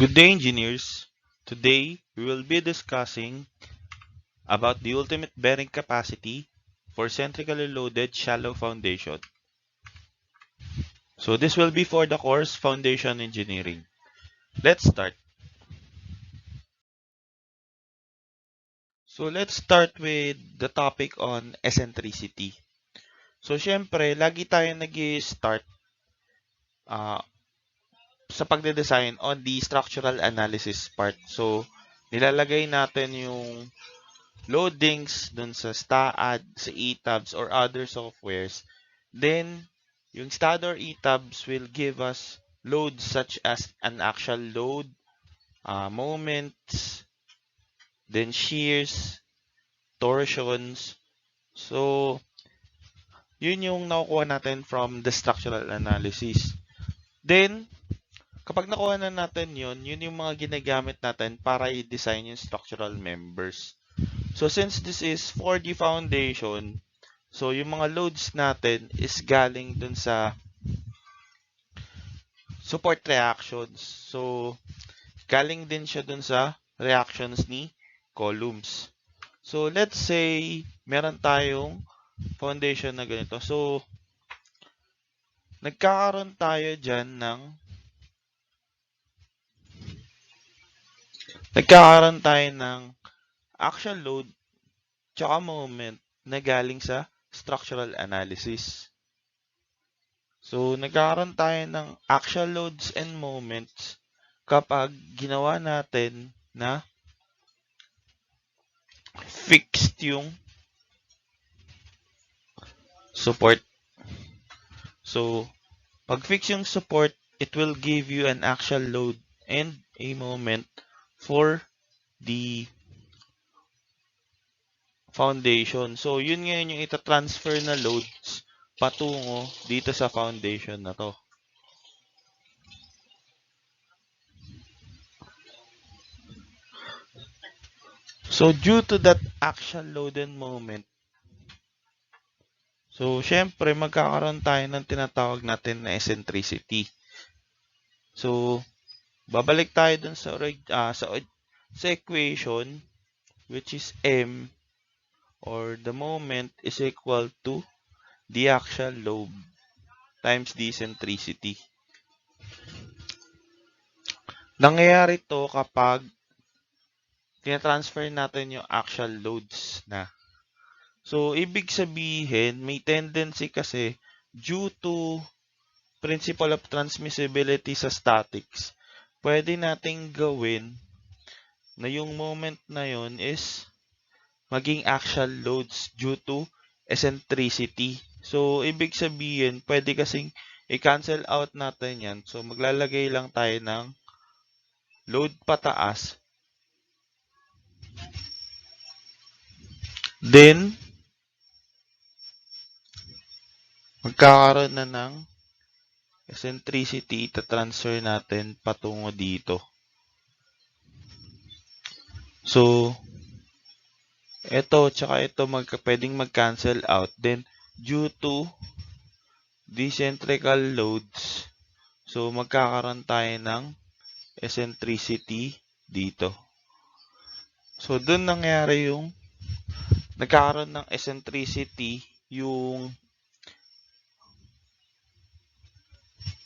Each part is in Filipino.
Good day, engineers. Today, we will be discussing about the ultimate bearing capacity for centrically loaded shallow foundation. So this will be for the course Foundation Engineering. Let's start. So let's start with the topic on eccentricity. So syempre, lagi tayo nag-start uh, sa pagde-design on the structural analysis part. So nilalagay natin yung loadings dun sa STAAD, sa ETABS, or other softwares. Then, yung STAAD or ETABS will give us loads such as an actual load, moments, then shears, torsions. So, yun yung nakukuha natin from the structural analysis. Then, kapag nakuha na natin yun yung mga ginagamit natin para i-design yung structural members. So, since this is for the foundation, so yung mga loads natin is galing dun sa support reactions. So, galing din siya dun sa reactions ni columns. So, let's say, meron tayong foundation na ganito. So, nagkakaroon tayo dyan ng actual load tsaka moment na galing sa structural analysis. So, nagkakaroon tayo ng actual loads and moments kapag ginawa natin na fixed yung support. So, pag fixed yung support, it will give you an actual load and a moment for the foundation. So, yun ngayon yung ita-transfer na loads patungo dito sa foundation na to. So, due to that actual load and moment, so, syempre, magkakaroon tayo ng tinatawag natin na eccentricity. So, babalik tayo dun sa equation, which is M, or the moment is equal to the actual load times the eccentricity. Nangyayari to kapag tinatransfer natin yung actual loads na. So, ibig sabihin, may tendency kasi due to principle of transmissibility sa statics, pwede nating gawin na yung moment na yun is maging actual loads due to eccentricity. So, ibig sabihin, pwede kasing i-cancel out natin yan. So, maglalagay lang tayo ng load pataas. Then, magkakaroon na ng eccentricity, ita-transfer natin patungo dito. So, ito, tsaka ito, pwedeng mag-cancel out. Then, due to the centrical loads, so, magkakaroon tayo ng eccentricity dito. So, dun nangyari yung nagkakaroon ng eccentricity yung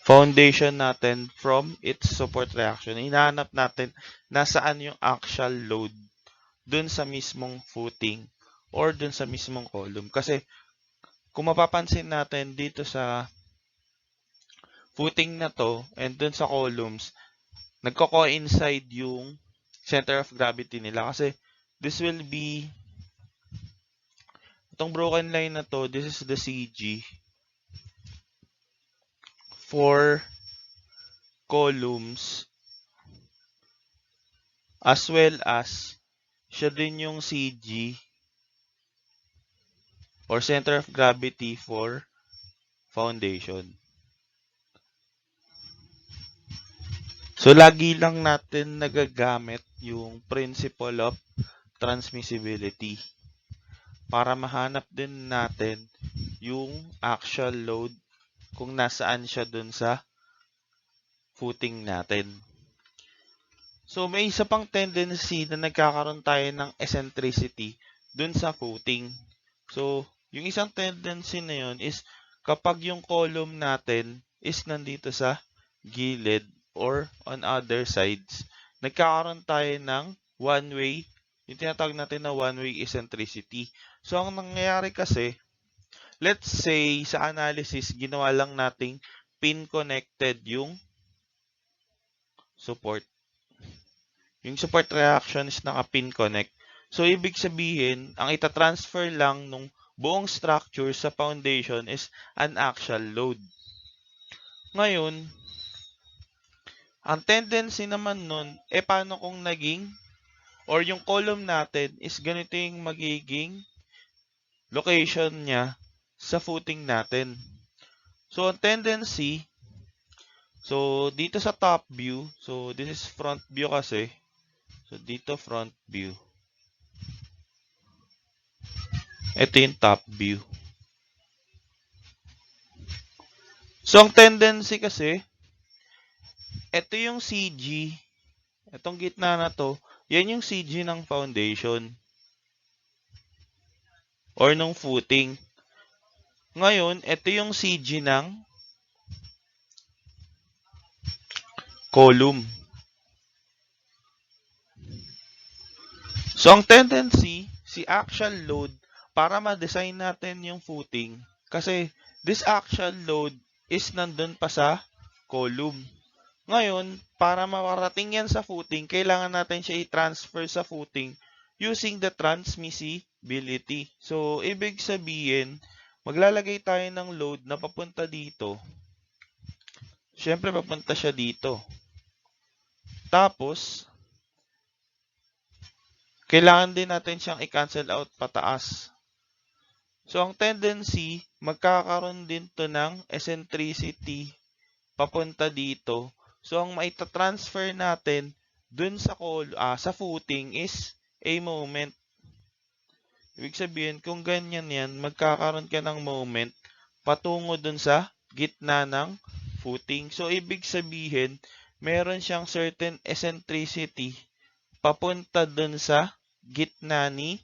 foundation natin from its support reaction. Hinahanap natin nasaan yung actual load dun sa mismong footing or dun sa mismong column. Kasi kung mapapansin natin dito sa footing na to and dun sa columns, nagko-coincide yung center of gravity nila. Kasi this will be, itong broken line na to, this is the CG for columns as well as siya din yung CG or center of gravity for foundation. So, lagi lang natin nagagamit yung principle of transmissibility para mahanap din natin yung actual load kung nasaan siya dun sa footing natin. So, may isa pang tendency na nagkakaroon tayo ng eccentricity dun sa footing. So, yung isang tendency na yun is kapag yung column natin is nandito sa gilid or on other sides, nagkakaroon tayo ng one-way, yung tinatawag natin na one-way eccentricity. So, ang nangyayari kasi, let's say sa analysis, ginawa lang nating pin-connected yung support. Yung support reaction is naka-pin connect. So, ibig sabihin, ang itatransfer lang nung buong structure sa foundation is an axial load. Ngayon, ang tendency naman nun, paano kung naging, or yung column natin is ganito yung magiging location niya sa footing natin. So, ang tendency, so, dito sa top view, so, this is front view kasi. So, dito front view. Ito yung top view. So, ang tendency kasi, ito yung CG, itong gitna na to, yan yung CG ng foundation or ng footing. Ngayon, ito yung CG ng column. So, ang tendency, si axial load, para ma-design natin yung footing, kasi this axial load is nandun pa sa column. Ngayon, para makarating yan sa footing, kailangan natin siya i-transfer sa footing using the transmissibility. So, ibig sabihin, maglalagay tayo ng load na papunta dito. Siyempre, papunta siya dito. Tapos, kailangan din natin siyang i-cancel out pataas. So, ang tendency, magkakaroon din to ng eccentricity papunta dito. So, ang maitatransfer natin dun sa footing is a moment. Ibig sabihin, kung ganyan yan, magkakaroon ka ng moment patungo dun sa gitna ng footing. So, ibig sabihin, meron siyang certain eccentricity papunta dun sa gitna ni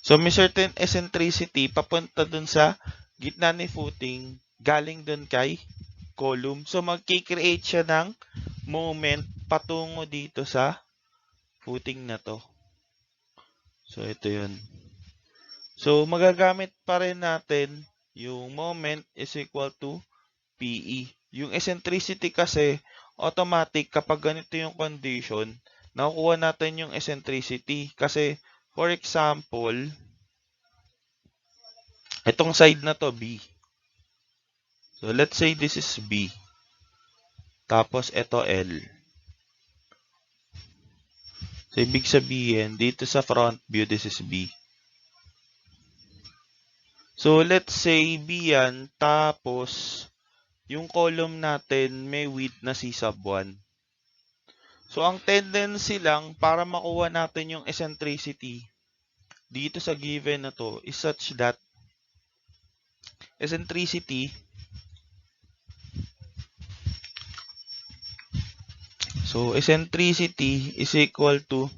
So, may certain eccentricity papunta dun sa gitna ni footing galing dun kay column. So, magkikreate siya ng moment patungo dito sa footing na to. So, ito yun. So, magagamit pa rin natin yung moment is equal to PE. Yung eccentricity kasi, automatic kapag ganito yung condition, nakukuha natin yung eccentricity. Kasi, for example, itong side na to, B. So, let's say this is B. Tapos, ito L. So, ibig sabihin, dito sa front view, this is B. So, let's say B yan, tapos, yung column natin may width na C sub 1. So, ang tendency lang para makuha natin yung eccentricity dito sa given na to is such that eccentricity is equal to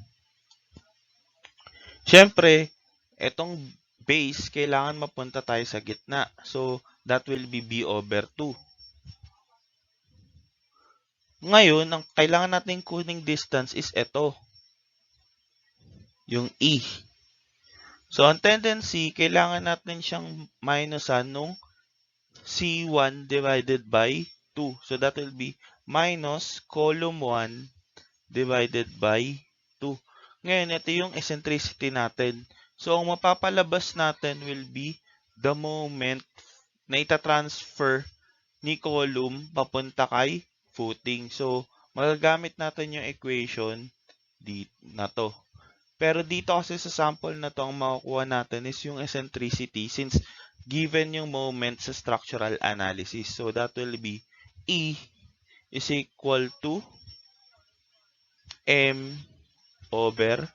syempre, etong base, kailangan mapunta tayo sa gitna. So, that will be B over 2. Ngayon, ang kailangan natin kuning distance is ito. Yung E. So, ang tendency, kailangan natin siyang minusan nung C1 divided by 2. So, that will be minus column 1 divided by 2. Ngayon, ito yung eccentricity natin. So, ang mapapalabas natin will be the moment na itatransfer ni column papunta kay footing. So, magagamit natin yung equation na to. Pero dito kasi sa sample na to, ang makukuha natin is yung eccentricity since given yung moment sa structural analysis. So, that will be E is equal to M over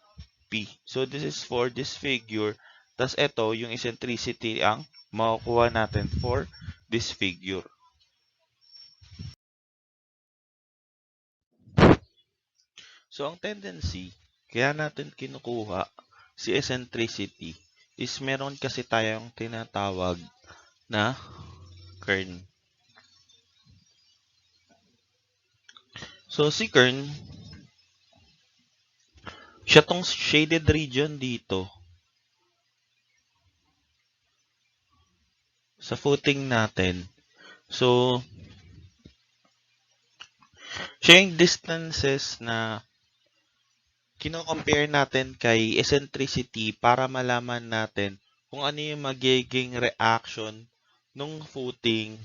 P. So, this is for this figure. Tas ito, yung eccentricity ang makukuha natin for this figure. So, ang tendency, kaya natin kinukuha si eccentricity is meron kasi tayong tinatawag na kern. So, si kern, siya tong shaded region dito sa footing natin. So, siya yung distances na kino-compare natin kay eccentricity para malaman natin kung ano yung magiging reaction nung footing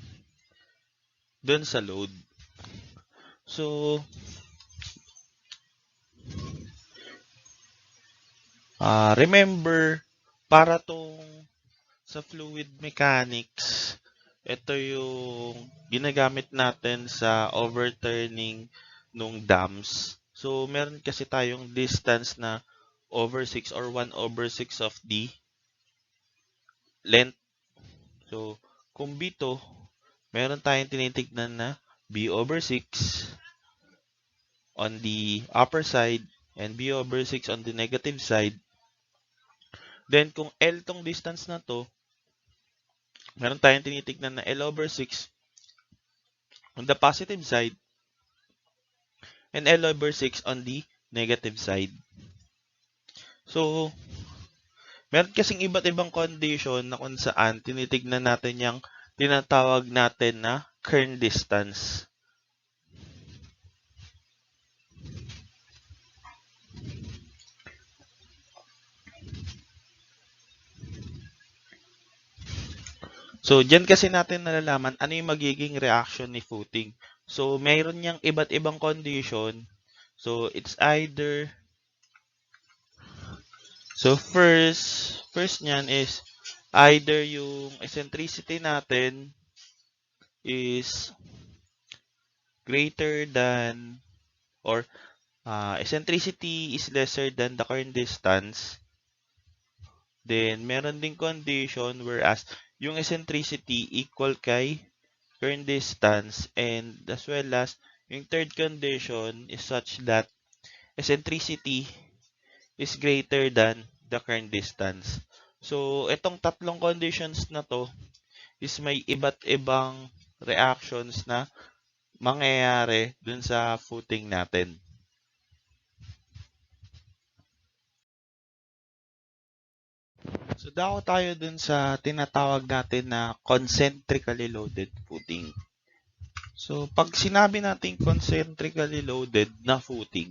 dun sa load. So, remember, para tong sa fluid mechanics, ito yung ginagamit natin sa overturning nung dams. So, meron kasi tayong distance na over 6 or 1/6 of the length. So, kung B2, meron tayong tinitignan na B/6 on the upper side and B/6 on the negative side. Then, kung L tong distance na to, meron tayong tinitignan na L/6 on the positive side and L/6 on the negative side. So, meron kasing iba't ibang condition na kung saan tinitignan natin yung tinatawag natin na kern distance. So, dyan kasi natin nalalaman ano yung magiging reaction ni footing. So, mayroon niyang iba't ibang condition. So, it's either... So, first niyan is either yung eccentricity natin is greater than or eccentricity is lesser than the current distance. Then, meron ding condition whereas yung eccentricity equal kay current distance and as well as yung third condition is such that eccentricity is greater than the current distance. So, itong tatlong conditions na to is may iba't ibang reactions na mangyayari dun sa footing natin. So, dako tayo dun sa tinatawag natin na concentrically loaded footing. So, pag sinabi natin concentrically loaded na footing,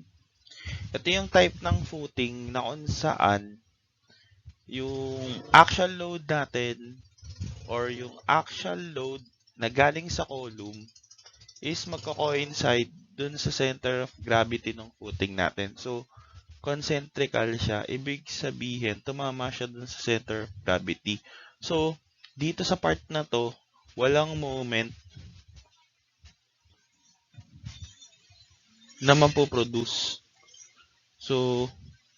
ito yung type ng footing na kung saan yung actual load natin or yung actual load na galing sa column is magko-coincide dun sa center of gravity ng footing natin. So, concentrical siya, ibig sabihin, tumama siya dun sa center of gravity. So, dito sa part na to, walang moment na mapoproduce. So,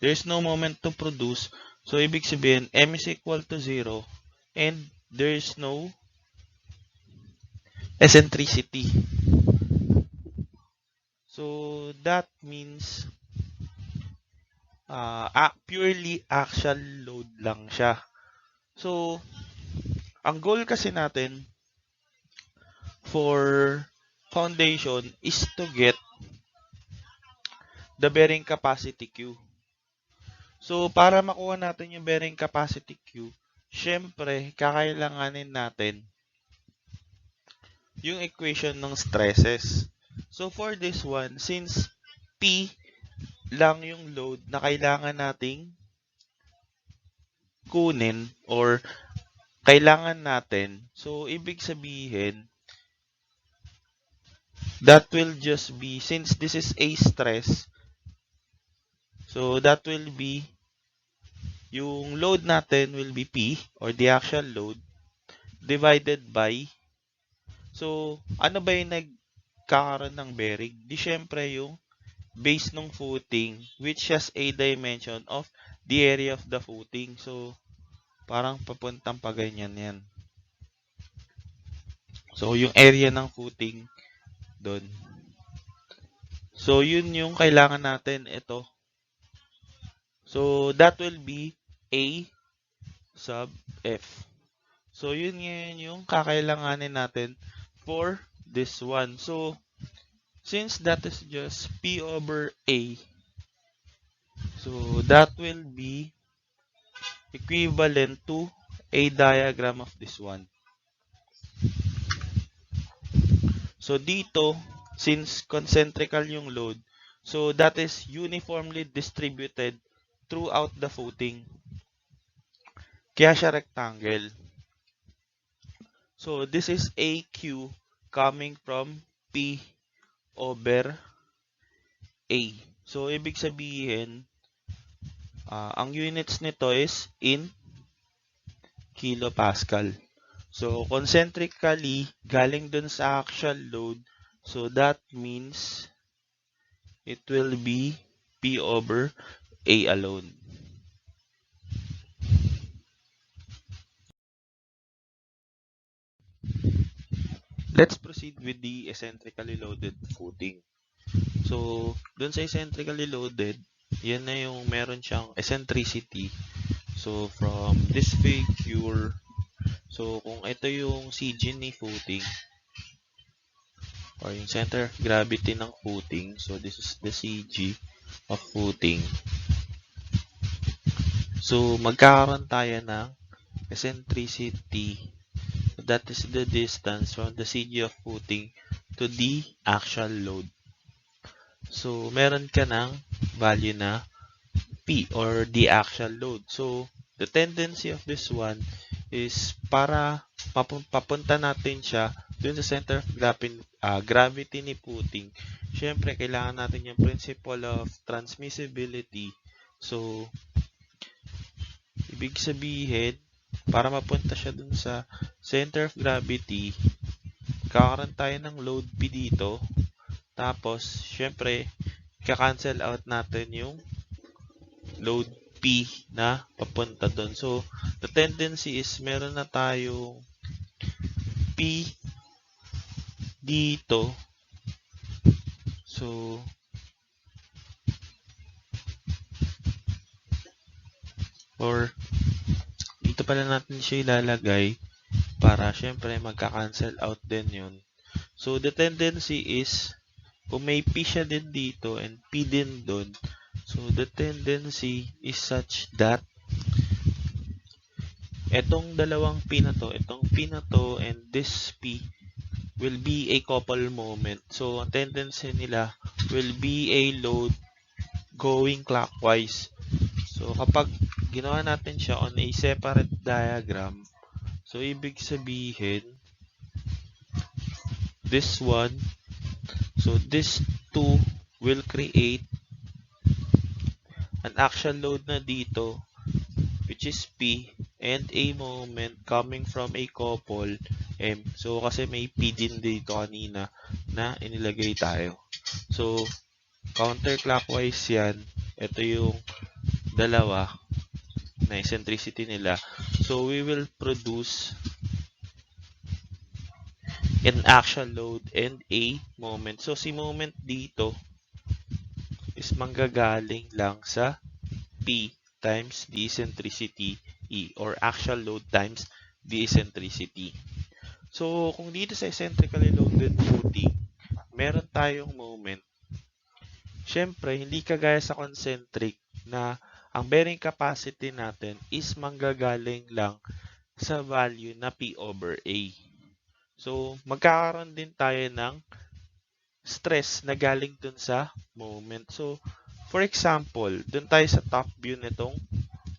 there's no moment to produce. So, ibig sabihin, M is equal to 0 and there's no eccentricity. So, that means purely axial load lang siya. So, ang goal kasi natin for foundation is to get the bearing capacity Q. So, para makuha natin yung bearing capacity Q, syempre, kakailanganin natin yung equation ng stresses. So, for this one, since P lang yung load na kailangan nating kunin or kailangan natin, so, ibig sabihin, that will just be, since this is a stress, so, that will be, yung load natin will be P, or the actual load, divided by, so, ano ba yung nagkakaroon ng bearing? Di syempre yung base ng footing, which has a dimension of the area of the footing. So, parang papuntang pa ganyan yan. So, yung area ng footing doon. So, yun yung kailangan natin. Ito. So, that will be A sub F. So, yun ngayon yung kakailanganin natin for this one. So, since that is just P over A, so that will be equivalent to a diagram of this one. So, dito, since concentrical yung load, so that is uniformly distributed throughout the footing. Kaya siya rectangle. So, this is AQ coming from P over A. So, ibig sabihin, ang units nito is in kilopascal. So, concentrically, galing dun sa actual load. So, that means it will be P over A alone. Let's proceed with the eccentrically loaded footing. So, dun sa eccentrically loaded, yan na yung meron siyang eccentricity. So, from this figure, so kung ito yung CG ni footing, or yung center of gravity ng footing, so this is the CG of footing. So, magkakaroon tayo ng eccentricity. That is the distance from the CG of footing to the actual load. So, meron ka ng value na P or the actual load. So, the tendency of this one is para papunta natin siya dun sa center of gravity ni footing. Siyempre, kailangan natin yung principle of transmissibility. So, ibig sabihin, para mapunta siya dun sa center of gravity, kakaroon tayo ng load P dito. Tapos, syempre, ika-cancel out natin yung load P na papunta dun. So, the tendency is meron na tayong P dito. So, or dito pala natin siya ilalagay para syempre magka-cancel out din yun. So, the tendency is kung may P siya din dito and P din dun, so the tendency is such that etong dalawang P na to, itong P na to and this P will be a couple moment. So, ang tendency nila will be a load going clockwise. So, kapag ginawa natin siya on a separate diagram, so, ibig sabihin, this one, so, this two will create an actual load na dito, which is P, and a moment coming from a couple M. So, kasi may P din dito kanina na inilagay tayo. So, counterclockwise yan. Ito yung dalawa na eccentricity nila. So, we will produce an actual load and a moment. So, si moment dito is manggagaling lang sa P times the eccentricity E or actual load times the eccentricity. So, kung dito sa eccentrically loaded footing, meron tayong moment. Siyempre, hindi kagaya sa concentric na ang bearing capacity natin is manggagaling lang sa value na P over A. So, magkakaroon din tayo ng stress na galing dun sa moment. So, for example, dun tayo sa top view nitong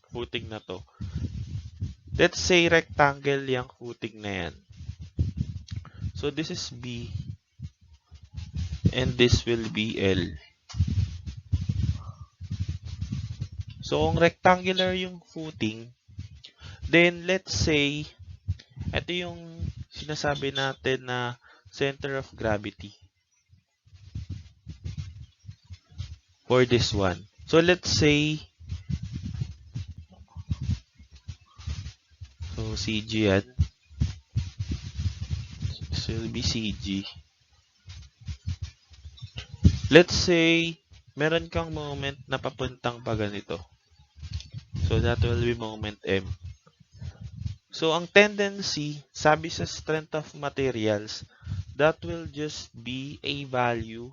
footing na to. Let's say rectangle yung footing na yan. So, this is B and this will be L. So, kung rectangular yung footing, then let's say, ito yung sinasabi natin na center of gravity for this one. So, let's say, so CG yan. This will be CG. Let's say, meron kang moment na papuntang pa ganito. So, that will be moment M. So, ang tendency, sabi sa strength of materials, that will just be a value.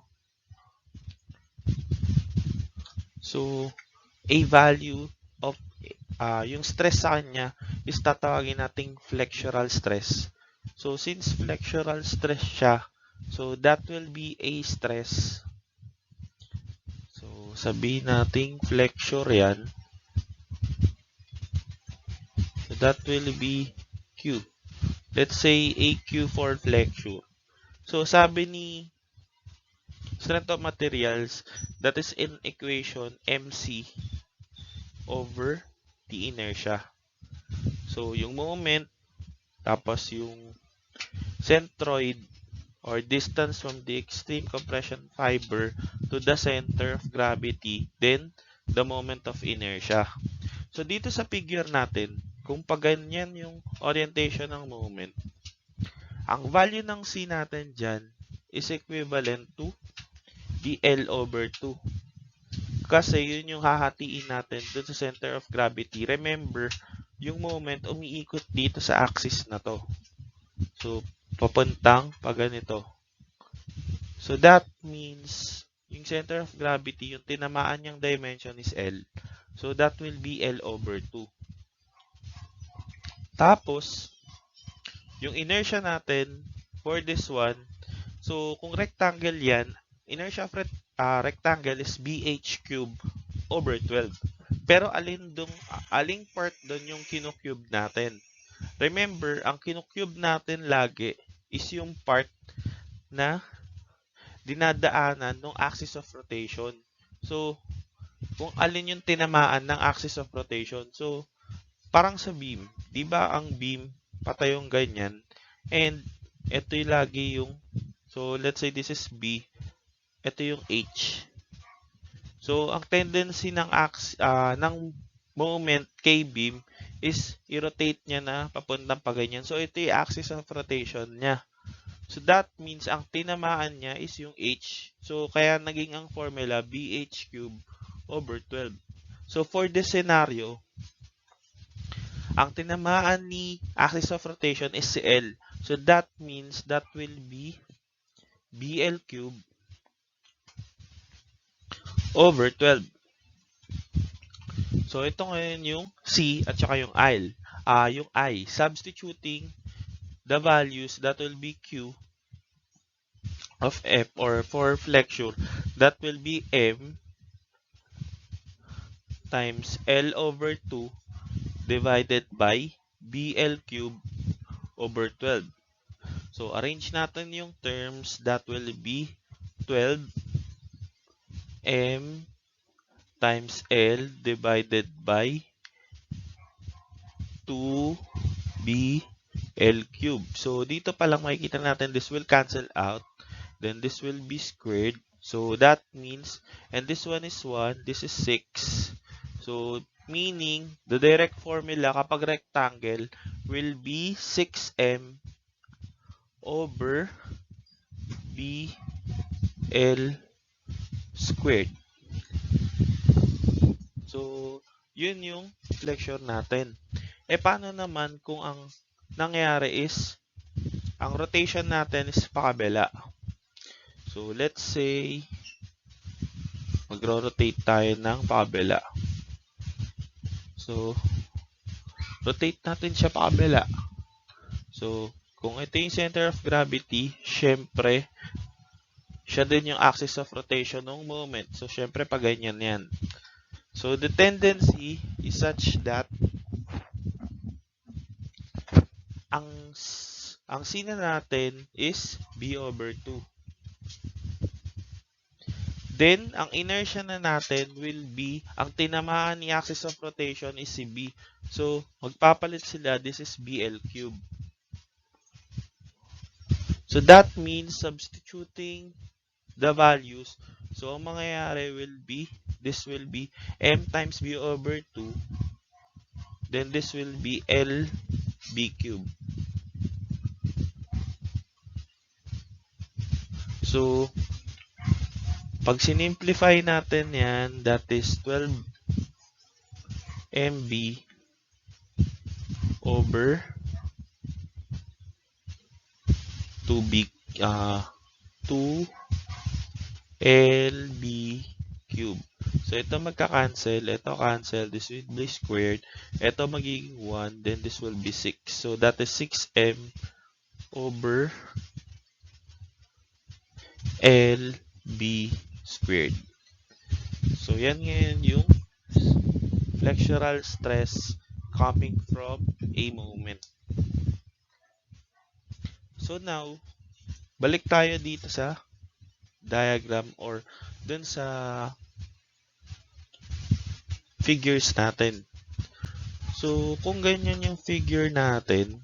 So, a value of yung stress sa kanya is tatawagin nating flexural stress. So, since flexural stress siya, so that will be a stress. So, sabihin nating flexure yan. So, that will be Q. Let's say AQ for flexure. So, sabi ni strength of materials, that is in equation MC over the inertia. So, yung moment, tapos yung centroid or distance from the extreme compression fiber to the center of gravity, then the moment of inertia. So, dito sa figure natin, kung paganyan yung orientation ng moment, ang value ng C natin dyan is equivalent to dl over 2. Kasi yun yung hahatiin natin dun sa center of gravity. Remember, yung moment umiikot dito sa axis na to. So, papuntang pa ganito. So, that means yung center of gravity, yung tinamaan niyang dimension is L. So, that will be L over 2. Tapos, yung inertia natin for this one, so kung rectangle yan, inertia of rectangle is BH cube over 12. Pero aling part doon yung kinocube natin? Remember, ang kinocube natin lagi is yung part na dinadaanan ng axis of rotation. So, kung alin yung tinamaan ng axis of rotation. So, parang sa beam. Di ba ang beam, patay yung ganyan. And, ito yung lagi yung, so let's say this is B. Ito yung H. So, ang tendency ng moment K-beam is i-rotate niya na papuntang pa ganyan. So, ito yung axis of rotation niya. So, that means ang tinamaan niya is yung H. So, kaya naging ang formula BH cube over 12. So, for this scenario, ang tinamaan ni axis of rotation is si L. So, that means that will be BL cube over 12. So, ito ngayon yung C at saka yung I. Yung I. Substituting the values, that will be Q of F, or for flexure, that will be M times L over 2 divided by BL cube over 12. So, arrange natin yung terms, that will be 12 M times L divided by 2B L cube. So, dito pa lang makikita natin, this will cancel out. Then, this will be squared. So, that means, and this one is 1, this is 6. So, meaning, the direct formula kapag rectangle will be 6M over BL squared. So, yun yung flexure natin. Paano naman kung ang nangyari is, ang rotation natin is pakabila? So, let's say, magro-rotate tayo ng pakabila. So, rotate natin siya pakabila. So, kung ito yung center of gravity, syempre, siya din yung axis of rotation ng moment. So, syempre, pag ganyan yan. So, the tendency is such that ang C na natin is B over 2. Then, ang inertia na natin will be, ang tinamaan ni axis of rotation is si B. So, magpapalit sila, this is BL cube. So, that means substituting the values. So, ang mangyayari will be, this will be M times B over 2. Then, this will be LB cube. So, Pag sinimplify natin yan, that is 12 MB over 2 LB cube. So, ito magka-cancel. Ito cancel. This will be squared. Ito magiging 1. Then, this will be 6. So, that is 6M over LB squared. So, yan ngayon yung flexural stress coming from a moment. So, now, balik tayo dito sa diagram or dun sa figures natin. So, kung ganyan yung figure natin,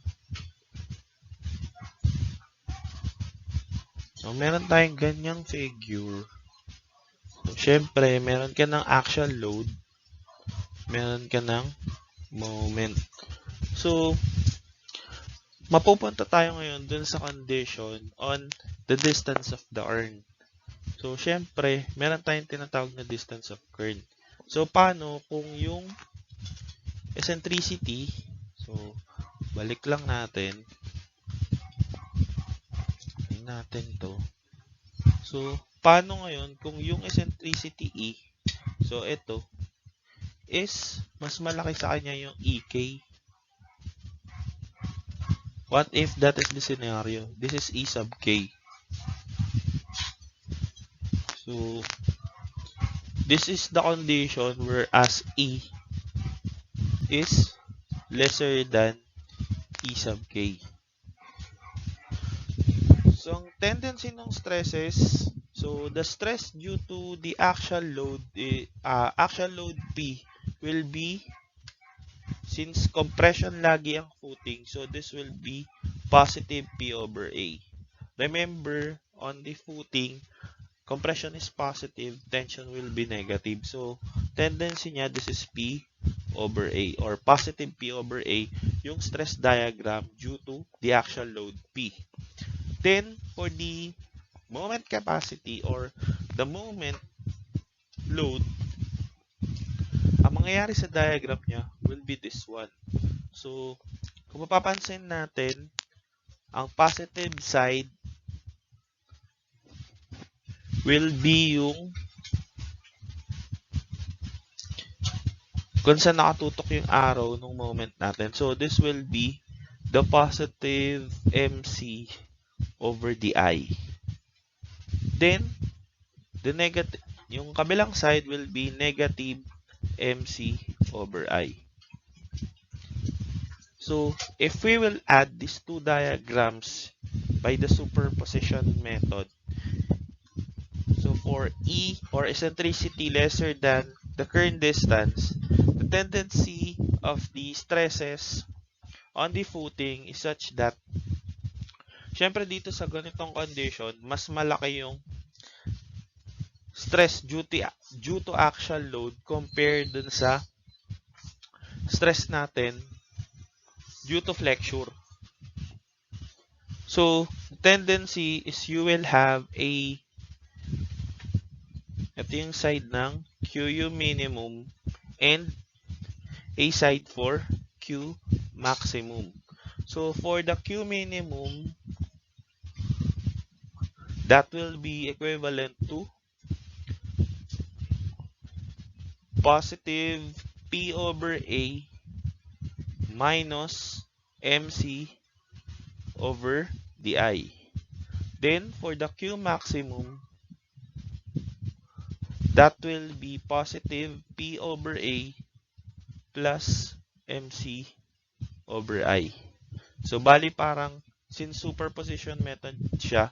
so, meron tayong ganyang figure. So, syempre, meron ka ng actual load, meron ka ng moment. So, mapupunta tayo ngayon dun sa condition on the distance of the urn. So, syempre, meron tayong tinatawag na distance of current. So, paano kung yung eccentricity, so, balik lang natin. Tingnan natin to. So, paano ngayon kung yung eccentricity E, so, ito, is mas malaki sa kanya yung EK. What if that is the scenario? This is E sub K. So, this is the condition whereas E is lesser than E sub K. So, ang tendency ng stresses, so the stress due to the actual load P will be, since compression lagi ang footing, so this will be positive P over A. Remember, on the footing, compression is positive, tension will be negative. So, tendency niya, this is P over A or positive P over A, yung stress diagram due to the actual load P. Then, for the moment capacity or the moment load, ang mangyayari sa diagram niya will be this one. So, kung mapapansin natin, ang positive side will be yung kung saan nakatutok yung arrow ng moment natin. So, this will be the positive MC over the I. Then, the negative, yung kabilang side will be negative MC over I. So, if we will add these two diagrams by the superposition method, so for E or eccentricity lesser than the current distance, the tendency of the stresses on the footing is such that, syempre dito sa ganitong condition, mas malaki yung stress due to actual load compared dun sa stress natin due to flexure. So, tendency is you will have a, ito yung side ng QU minimum and a side for Q maximum. So, for the Q minimum, that will be equivalent to positive P over A minus MC over the I. Then, for the Q maximum, that will be positive P over A plus MC over I. So, bali parang, since superposition method siya,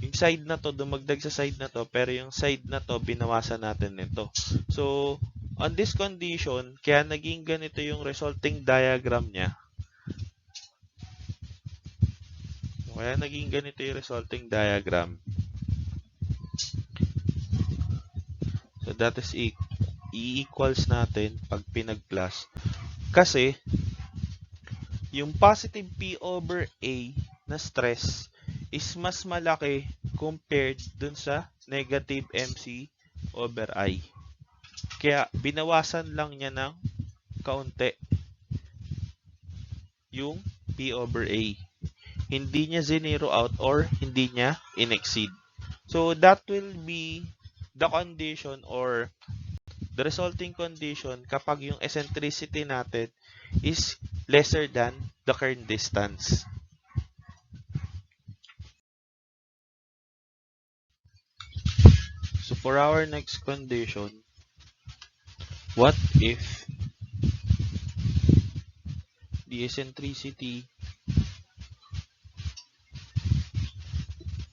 yung side na to, dumagdag sa side na to, pero yung side na to, binawasan natin nito. So, on this condition, kaya naging ganito yung resulting diagram niya. Kaya naging ganito yung resulting diagram. So, that is i-equals natin pag pinag-plus. Kasi, yung positive P over A na stress is mas malaki compared dun sa negative MC over I. Kaya binawasan lang niya ng kaunti yung P over A. Hindi niya zero out or hindi niya in-exceed. So that will be the condition or the resulting condition kapag yung eccentricity natin is lesser than the current distance. So for our next condition, what if the eccentricity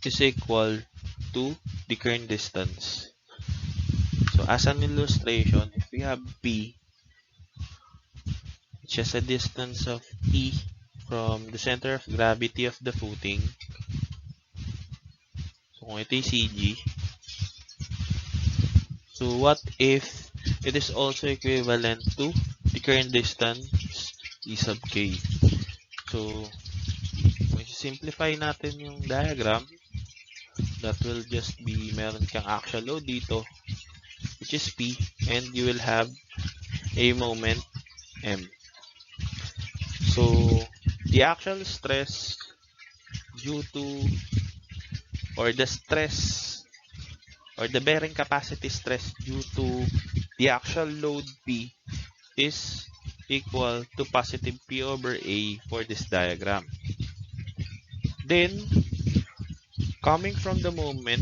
is equal to the current distance? So as an illustration, if we have P, which is a distance of E from the center of gravity of the footing, so kung ito yung CG, so what if it is also equivalent to the current distance E sub K? So kung simplify natin yung diagram, that will just be meron kang actual load dito, which is P, and you will have a moment M. So the actual stress due to, or the stress or the bearing capacity stress due to the actual load P is equal to positive P over A for this diagram. Then, coming from the moment,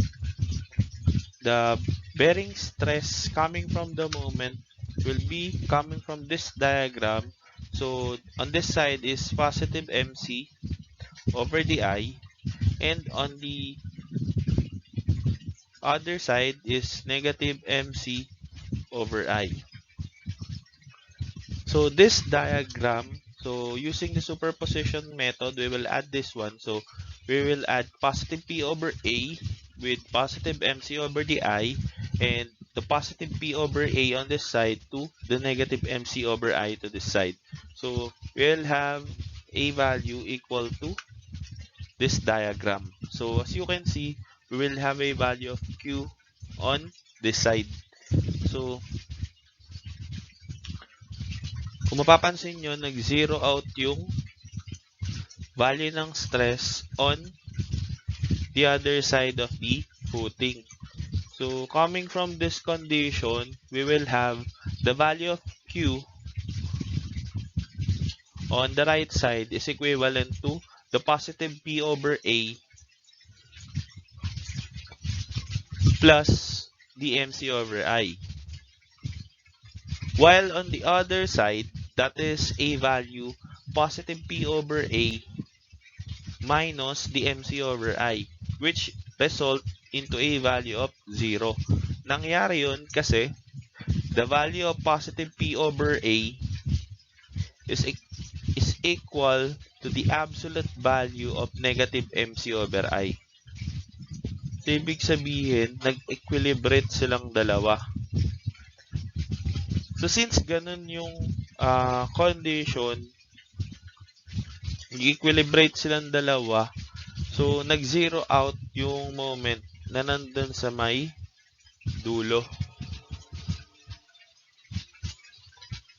the bearing stress coming from the moment will be coming from this diagram. So, on this side is positive MC over the I, and on the other side is negative MC over I. So this diagram, so using the superposition method, we will add this one. So we will add positive P over A with positive MC over the I, and the positive P over A on this side to the negative MC over I to this side. So we'll have a value equal to this diagram. So as you can see, we will have a value of Q on this side. So kung mapapansin nyo, nag-zero out yung value ng stress on the other side of the footing. So coming from this condition, we will have the value of Q on the right side is equivalent to the positive P over A plus the MC over I. While on the other side, that is a value positive P over A minus the MC over I, which result into a value of 0. Nangyari yun kasi the value of positive P over A is equal to the absolute value of negative MC over I. So, ibig sabihin, nag-equilibrate silang dalawa. So, since ganun yung condition, nag-equilibrate silang dalawa, so, nag-zero out yung moment na nandun sa may dulo.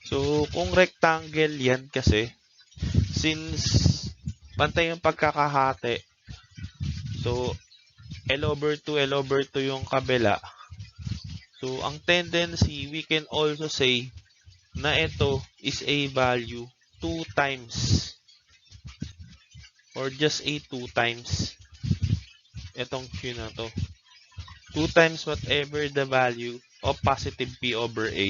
So, kung rectangle yan kasi, since pantay yung pagkakahati, so, L over 2 yung kabila. So, ang tendency, we can also say na ito is a value 2 times or just a 2 times itong Q na to. 2 times whatever the value of positive P over A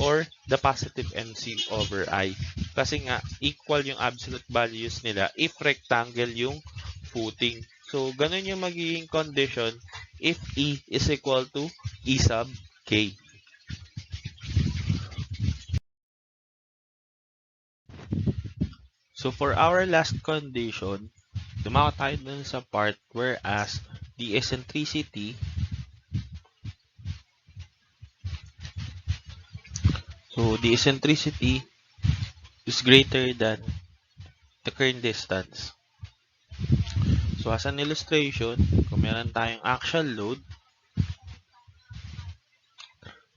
or the positive MC over I. Kasi nga, equal yung absolute values nila if rectangle yung footing. So, ganun yung magiging condition if E is equal to E sub K. So, for our last condition, dumako tayo dun sa part whereas the eccentricity, so the eccentricity is greater than the current distance. So, as an illustration, kung meron tayong actual load.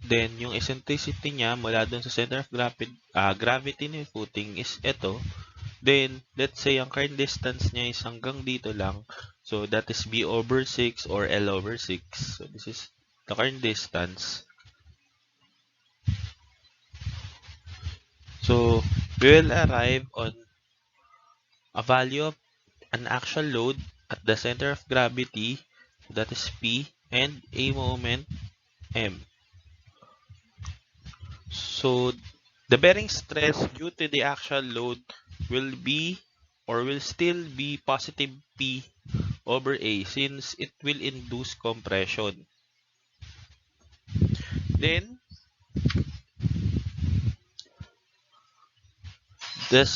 Then, yung eccentricity niya mula dun sa center of gravity ng footing is ito. Then, let's say ang current distance niya is hanggang dito lang. So, that is B over 6 or L over 6. So, this is the current distance. So, we will arrive on a value of an actual load at the center of gravity, that is P, and a moment M. So, the bearing stress due to the actual load will be or will still be positive P over A since it will induce compression. Then, the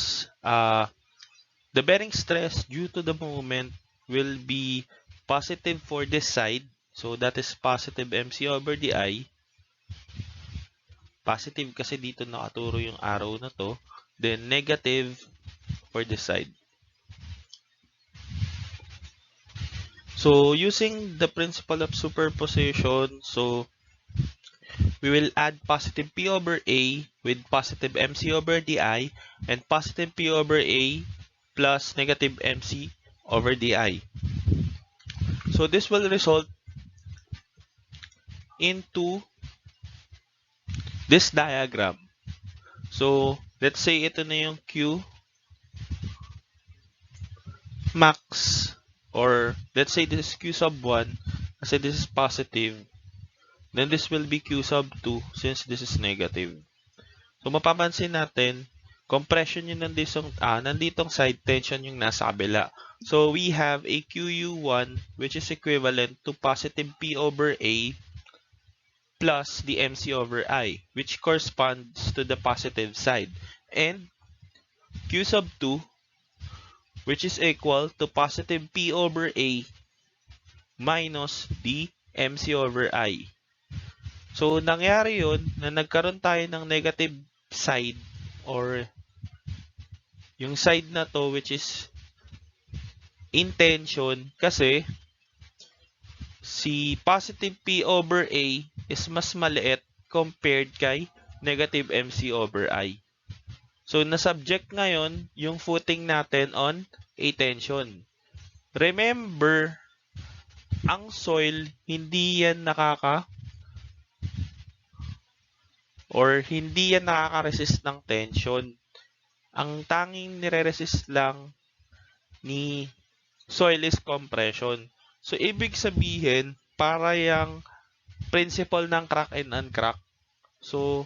bearing stress due to the moment will be positive for this side. So, that is positive MC over DI. Positive kasi dito nakaturo yung arrow na to. Then, negative for this side. So, using the principle of superposition, so we will add positive P over A with positive MC over DI and positive P over A plus negative MC over DI. So, this will result into this diagram. So, let's say ito na yung Q max, or let's say this is Q sub 1 kasi this is positive. Then this will be Q sub 2 since this is negative. So, mapapansin natin, compression yung nanditong side, tension yung nasa kabila. So, we have a QU1 which is equivalent to positive P over A plus the MC over I, which corresponds to the positive side. And Q sub 2, which is equal to positive P over A minus the MC over I. So, nangyari yun na nagkaroon tayo ng negative side or yung side na to which is in tension kasi si positive P over A is mas maliit compared kay negative MC over I. So, na-subject ngayon yung footing natin on a tension. Remember, ang soil, hindi yan nakaka-resist ng tension. Ang tanging nire-resist lang ni soil is compression. So, ibig sabihin, para yung principle ng crack and uncrack. So,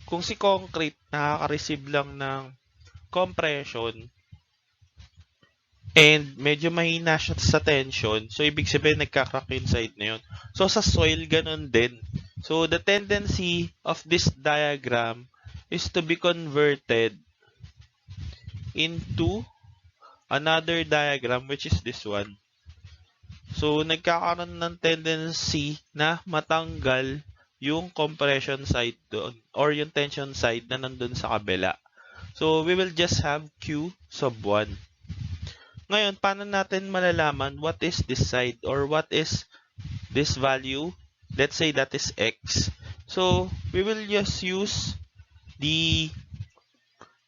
kung si concrete nakaka-receive lang ng compression and medyo mahina siya sa tension, so ibig sabihin nagka-crack yung side na yun. So, sa soil, ganun din. So, the tendency of this diagram is to be converted into another diagram which is this one. So, nagkakaroon ng tendency na matanggal yung compression side doon or yung tension side na nandun sa kabila. So, we will just have Q sub 1. Ngayon, paano natin malalaman what is this side or what is this value? Let's say that is X. So, we will just use the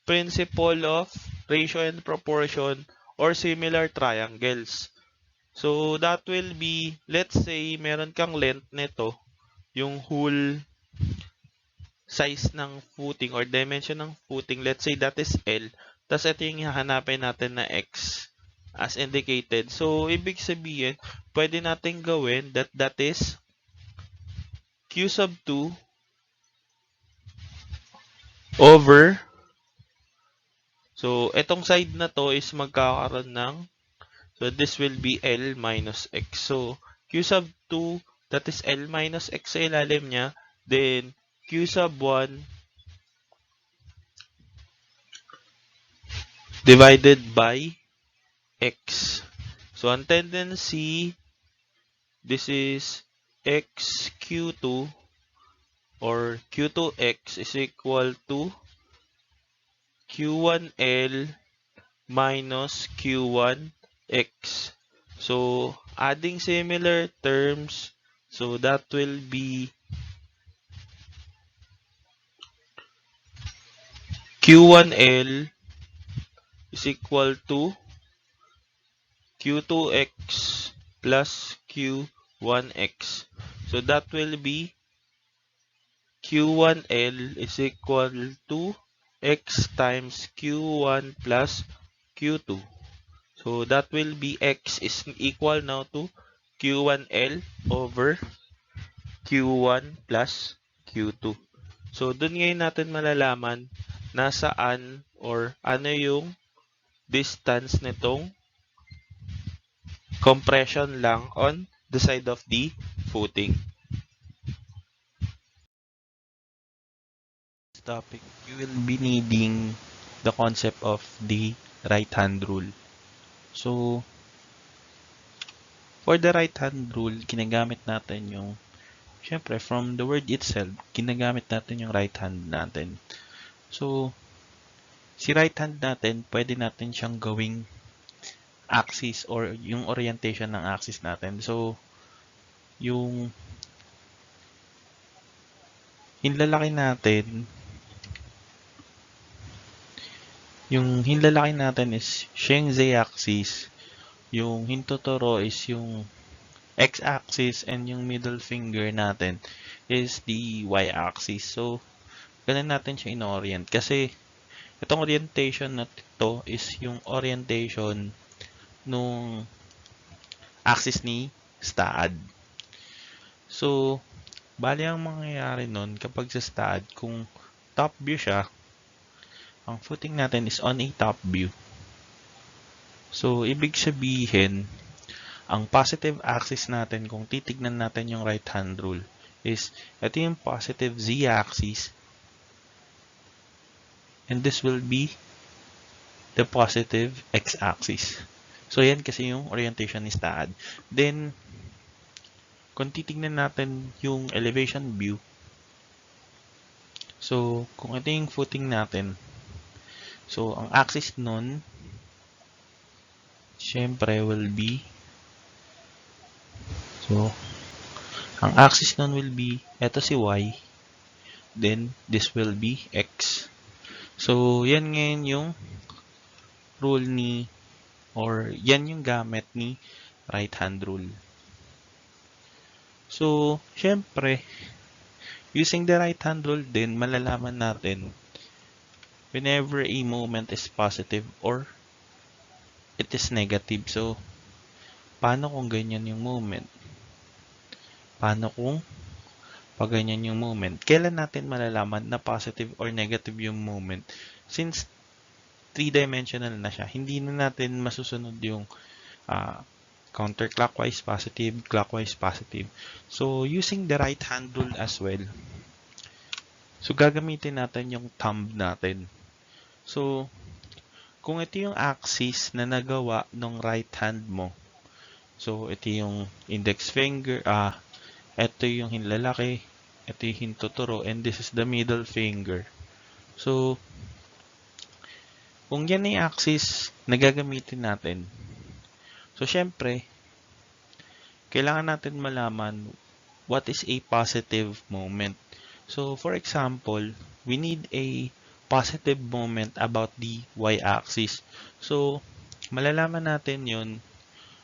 principle of ratio and proportion or similar triangles. So, that will be, let's say, meron kang length nito, yung whole size ng footing or dimension ng footing, let's say that is L, tas ito yung hahanapin natin na X as indicated. So, ibig sabihin, pwede natin gawin that is Q sub 2 over, so, itong side na to is magkakaroon ng, so, this will be L minus X. So, Q sub 2, that is L minus X sa ilalim niya. Then, Q sub 1 divided by X. So, ang tendency, this is X Q2 or Q2X is equal to Q1L minus Q1X. So, adding similar terms, so that will be Q1L is equal to Q2X plus Q1X. So, that will be Q1L is equal to X times Q1 plus Q2. So, that will be X is equal now to Q1L over Q1 plus Q2. So, dun ngayon natin malalaman nasaan or ano yung distance nitong compression lang on the side of the footing. This topic, you will be needing the concept of the right hand rule. So, for the right hand rule, ginagamit natin yung, syempre, from the word itself, ginagamit natin yung right hand natin. So, si right hand natin, pwede natin siyang gawing axis or yung orientation ng axis natin. So, yung hinlalaki natin, is siya yung z-axis, yung hintuturo is yung x-axis, and yung middle finger natin is the y-axis. So, ganun natin siya in-orient. Kasi, itong orientation na ito is yung orientation nung axis ni STAAD. So, bali ang mangyayari nun kapag sa STAAD, kung top view siya, ang footing natin is on a top view. So, ibig sabihin, ang positive axis natin, kung titignan natin yung right hand rule, is ito yung positive z-axis, and this will be the positive x-axis. So, yan kasi yung orientation ni STAAD. Then, kung titignan natin yung elevation view, so, kung ito yung footing natin, so, ang axis nun, syempre, will be, so, ang axis nun will be, eto si y, then, this will be x. So, yan ngayon yung rule ni, or yan yung gamit ni right hand rule. So, syempre, using the right hand rule din, malalaman natin whenever a moment is positive or it is negative. So, paano kung ganyan yung moment? Paano kung pag ganyan yung moment? Kailan natin malalaman na positive or negative yung moment? Since 3-dimensional na siya, hindi na natin masusunod yung counterclockwise positive, clockwise positive. So, using the right hand rule as well, so gagamitin natin yung thumb natin. So, kung ito yung axis na nagawa ng right hand mo, so ito yung index finger, ito yung hinlalaki, ito yung hintuturo, and this is the middle finger. So, kung yan yung axis na gagamitin natin, so syempre, kailangan natin malaman what is a positive moment. So, for example, we need a positive moment about the y-axis. So, malalaman natin yun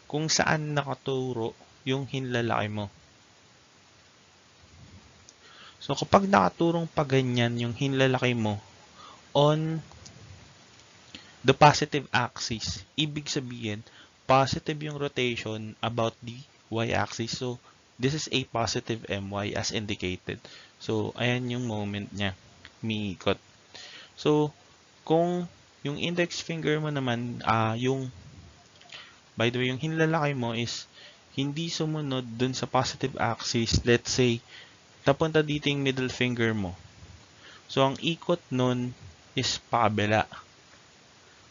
kung saan nakaturo yung hinlalaki mo. So, kapag nakaturong pa ganyan yung hinlalaki mo on the positive axis, ibig sabihin, positive yung rotation about the y-axis. So, this is a positive my as indicated. So, ayan yung moment niya. Umiikot. So, kung yung index finger mo naman, by the way, yung hinlalaki mo is hindi sumunod dun sa positive axis, let's say, napunta dito yung middle finger mo. So, ang ikot nun is pakabila.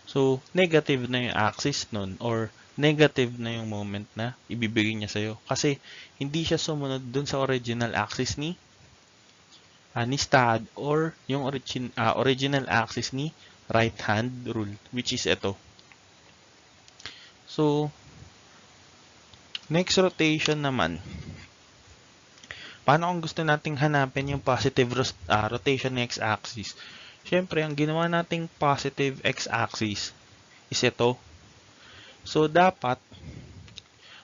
So, negative na yung axis nun or negative na yung moment na ibibigay niya sa'yo. Kasi, hindi siya sumunod dun sa original axis ni STAAD or yung original axis ni right hand rule, which is ito. So, Next rotation naman. Paano kung gusto nating hanapin yung positive rotation ng x-axis? Siyempre, ang ginawa nating positive x-axis is ito. So, dapat,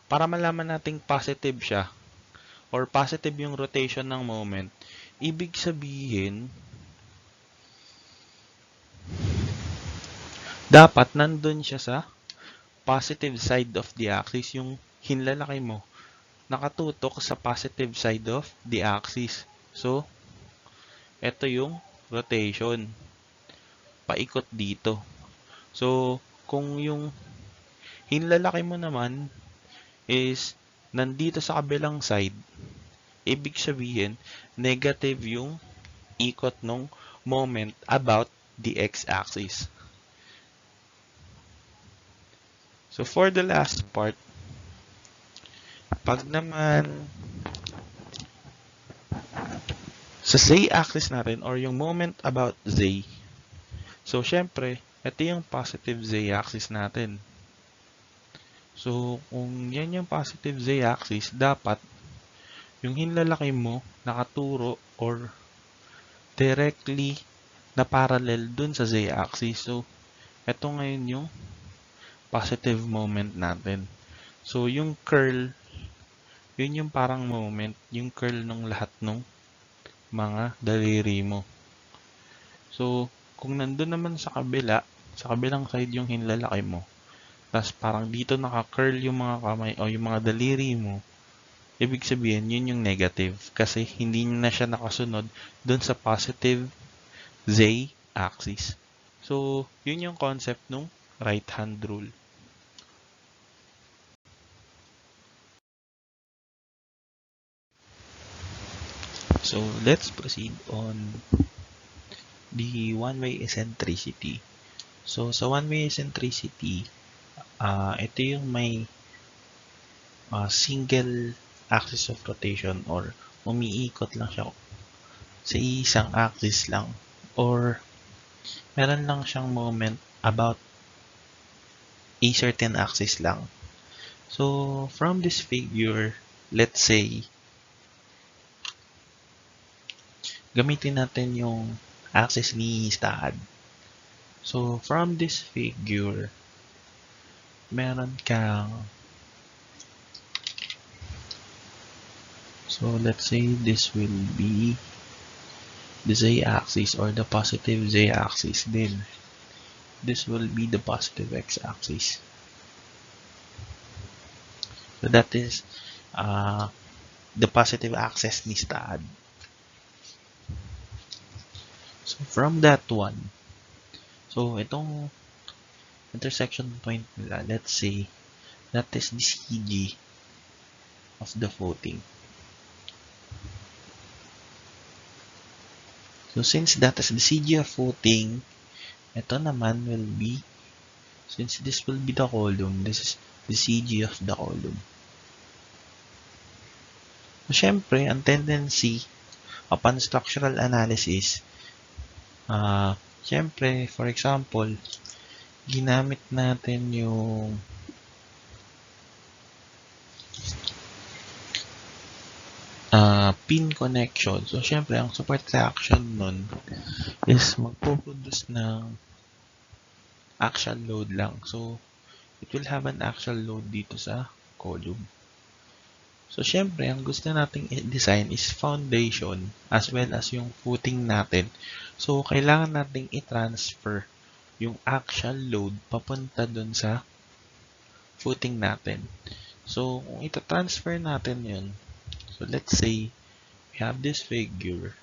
para malaman nating positive siya, or positive yung rotation ng moment, ibig sabihin, dapat nandun siya sa positive side of the axis, yung hinlalaki mo, nakatutok sa positive side of the axis. So, ito yung rotation. Paikot dito. So, kung yung hinlalaki mo naman is nandito sa kabilang side, ibig sabihin, negative yung ikot ng moment about the x-axis. So, for the last part, pag naman sa z-axis natin or yung moment about z, so, syempre, ito yung positive z-axis natin. So, kung yan yung positive z-axis, dapat yung hinlalaki mo nakaturo or directly na parallel dun sa z-axis. So, ito ngayon yung positive moment natin. So, yung curl, yun yung parang moment, yung curl ng lahat ng mga daliri mo. So, kung nandun naman sa kabilang side yung hinlalaki mo, tapos parang dito naka-curl yung mga kamay o yung mga daliri mo, ibig sabihin, yun yung negative. Kasi hindi na siya nakasunod dun sa positive z-axis. So, yun yung concept ng right hand rule. So, let's proceed on the one-way eccentricity. So, sa one-way eccentricity, ito yung may single axis of rotation or umiikot lang siya sa isang axis lang or meron lang siyang moment about a certain axis lang. So, from this figure, let's say, gamitin natin yung axis ni Stad. So, from this figure, meron kang, so let's say this will be the z-axis or the positive z-axis din. This will be the positive x-axis. So, that is the positive axis ni Stad. So, from that one, so, itong intersection point nila, let's say, that is the CG of the footing. So, since that is the CG of footing, ito naman will be, since this will be the column, this is the CG of the column. So, syempre, ang tendency upon structural analysis, syempre, for example, ginamit natin yung pin connection. So, syempre, ang support reaction nun is magpo-produce ng axial load lang. So, it will have an axial load dito sa column. So, syempre, ang gusto nating i-design is foundation as well as yung footing natin. So, kailangan nating i-transfer yung axial load papunta dun sa footing natin. So, kung ita-transfer natin yun, so let's say, we have this figure.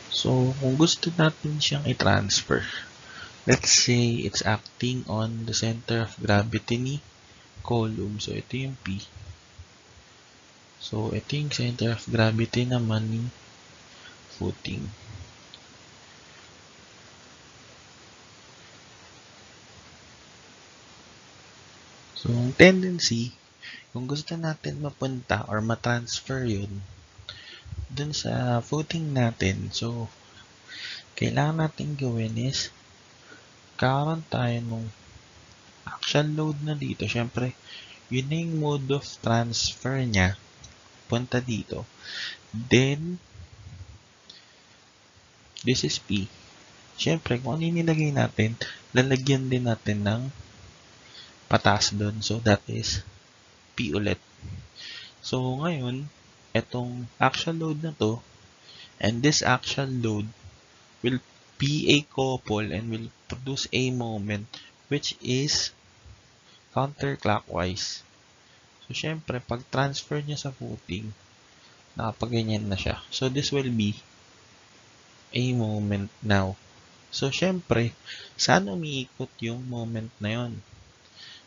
So, kung gusto natin siyang i-transfer, let's say it's acting on the center of gravity ni column. So, ito yung P. So, ito yung center of gravity naman ni footing. So, ang tendency, kung gusto natin mapunta or matransfer yun dun sa footing natin, so, kailangan natin gawin is karon tayo nung action load na dito. Siyempre, yun na yung mode of transfer niya. Punta dito. Then, this is P. Siyempre, kung ano yung nilagay natin, lalagyan din natin ng pataas doon. So, that is P ulit. So, ngayon, etong action load na to, and this action load will be a couple and will produce a moment which is counterclockwise. So, syempre, pag transfer niya sa footing, nakapaganyan na siya. So, this will be a moment now. So, syempre, saan umiikot yung moment na yon?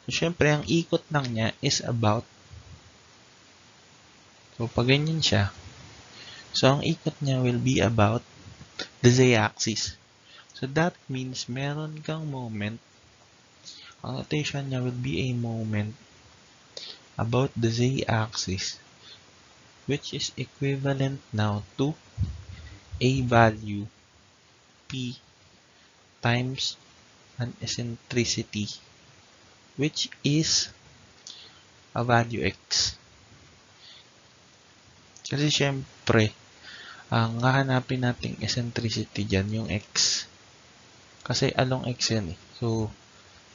So, syempre, ang ikot lang niya is about. So, pag ganyan siya, so, ang ikot niya will be about the z-axis. So, that means meron kang moment. Ang rotation niya will be a moment about the z-axis, which is equivalent now to a value P times an eccentricity, which is a value X. Kasi syempre, ang hahanapin nating eccentricity dyan, yung X. Kasi along X yan eh. So,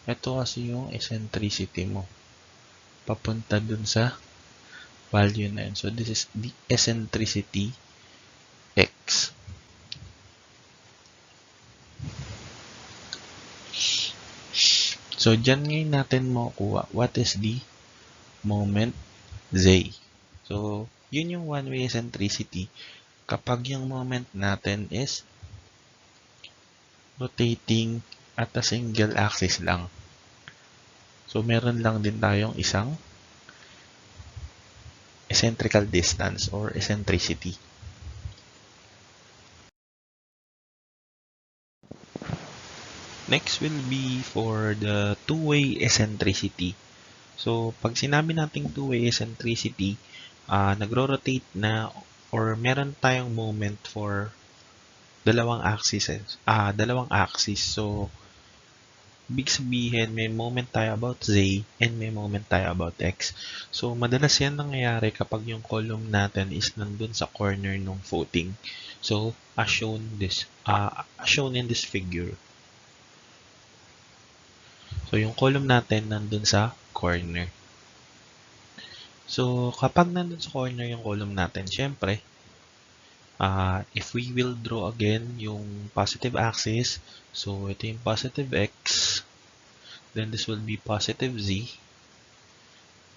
ito kasi yung eccentricity mo. Papunta dun sa value na yun. So, this is the eccentricity X. So, dyan ngayon natin makukuha what is the moment Z. So, yun yung one-way eccentricity kapag yung moment natin is rotating at a single axis lang. So, meron lang din tayong isang eccentrical distance or eccentricity. Next will be for the two-way eccentricity. So, pag sinabi nating two-way eccentricity, nagro-rotate na or meron tayong moment for dalawang axis. So, big sabihin, may moment tayo about Z and may moment tayo about X. So, madalas yan nangyayari kapag yung column natin is nandun sa corner ng footing. So, as shown in this figure. So, yung column natin nandun sa corner. So, kapag nandun sa corner yung column natin, syempre, if we will draw again yung positive axis, so ito yung positive X, then this will be positive Z,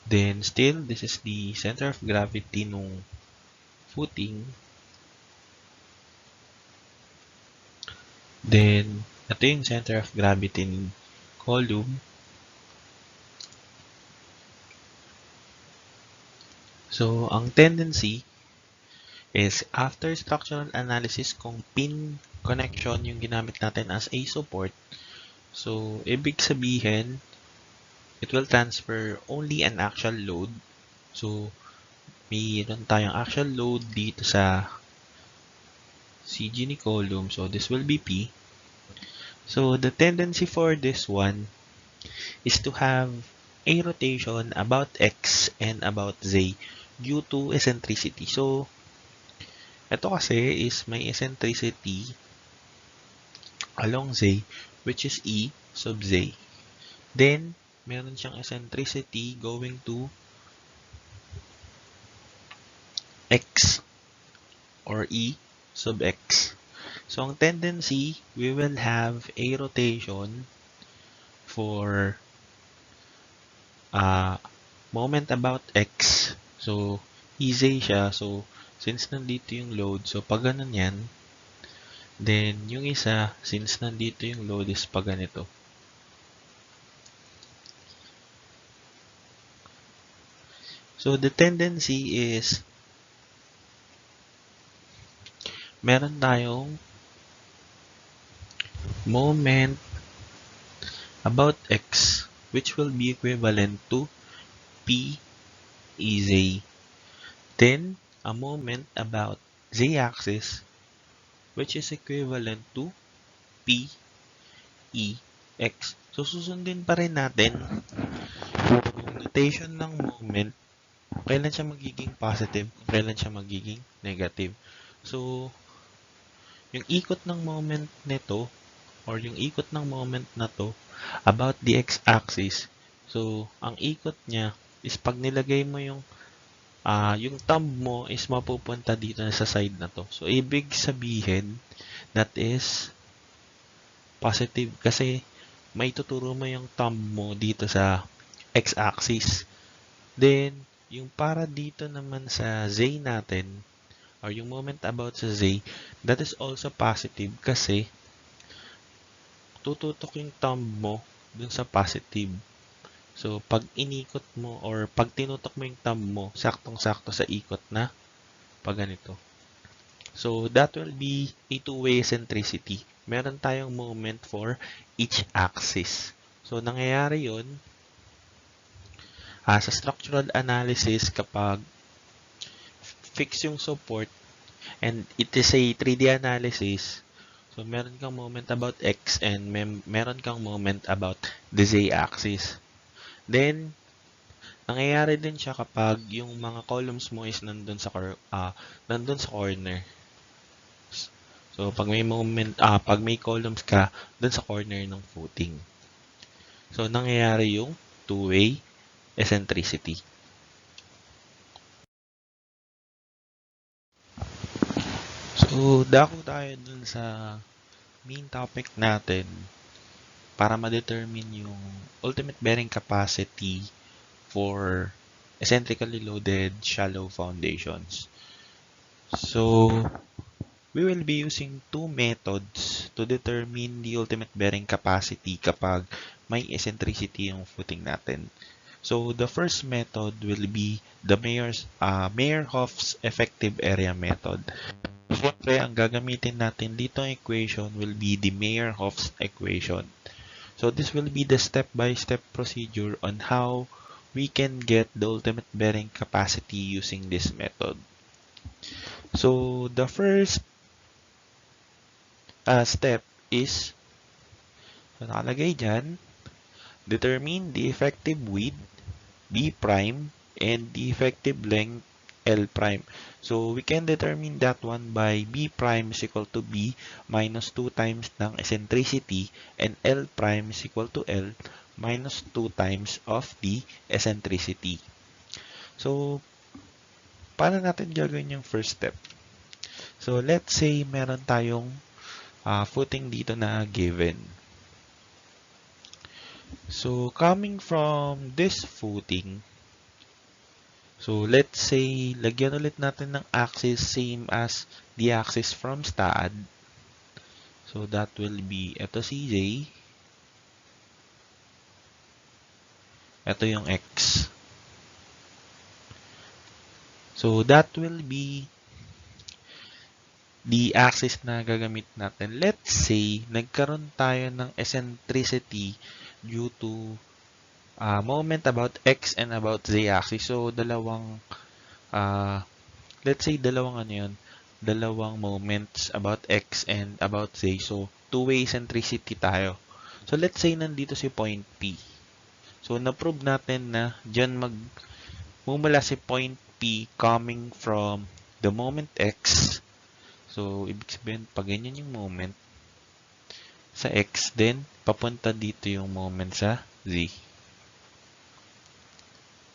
then still, this is the center of gravity nung footing, then ito yung center of gravity ng column. So, ang tendency is after structural analysis kung pin connection yung ginamit natin as a support, so ibig sabihin it will transfer only an actual load. So mayroon tayong actual load dito sa CG ni column, so this will be P. So the tendency for this one is to have a rotation about X and about Z due to eccentricity. So ito kasi is may eccentricity along Z, which is E sub Z. Then, meron siyang eccentricity going to X or E sub X. So, ang tendency, we will have a rotation for moment about X. So, easy siya. So, since nandito yung load, so pag ganun yan, then yung isa, since nandito yung load is pag ganito. So, the tendency is meron tayong moment about X which will be equivalent to P is then a moment about Z-axis which is equivalent to P, E, X. So, susundin pa rin natin yung notation ng moment, kailan siya magiging positive, kailan siya magiging negative. So, yung ikot ng moment nito, or yung ikot ng moment na to, about the x-axis. So, ang ikot niya is pag nilagay mo yung thumb mo is mapupunta dito sa side na to. So, ibig sabihin, that is positive kasi may tuturo mo yung thumb mo dito sa x-axis. Then, yung para dito naman sa z natin, or yung moment about sa z, that is also positive kasi tututok yung thumb mo dun sa positive. So, pag inikot mo or pag tinutok mo yung thumb mo, saktong-sakto sa ikot na pag ganito. So, that will be a two-way eccentricity. Meron tayong moment for each axis. So, nangyayari yun sa structural analysis kapag fix yung support and it is a 3D analysis. So, meron kang moment about X and meron kang moment about the Z-axis. Then, nangyayari din siya kapag yung mga columns mo is nandun sa corner. So, pag may columns ka, dun sa corner ng footing. So, nangyayari yung two-way eccentricity. So, dako tayo dun sa main topic natin para ma-determine yung ultimate bearing capacity for eccentrically loaded shallow foundations. So, we will be using two methods to determine the ultimate bearing capacity kapag may eccentricity yung footing natin. So, the first method will be the Meyerhoff's effective area method. Siyempre, ang gagamitin natin dito ang equation will be the Meyerhoff's equation. So, this will be the step-by-step procedure on how we can get the ultimate bearing capacity using this method. So, the first step is, nakalagay dyan, determine the effective width, B prime, and the effective length, L prime. So, we can determine that one by B prime is equal to B minus 2 times ng eccentricity and L prime is equal to L minus 2 times of the eccentricity. So, paano natin gagawin yung first step? So, let's say meron tayong footing dito na given. So, coming from this footing, so let's say, lagyan ulit natin ng axis same as the axis from STAAD. So, that will be, ito si J, ito yung X. So, that will be the axis na gagamit natin. Let's say, nagkaroon tayo ng eccentricity due to moment about X and about Z axis. So, let's say, dalawang moments about X and about Z. So, two-way eccentricity tayo. So, let's say, nandito si point P. So, na-prove natin na dyan mumula si point P coming from the moment X. So, ibig sabihin, pag ganyan yung moment sa X, then, papunta dito yung moment sa Z.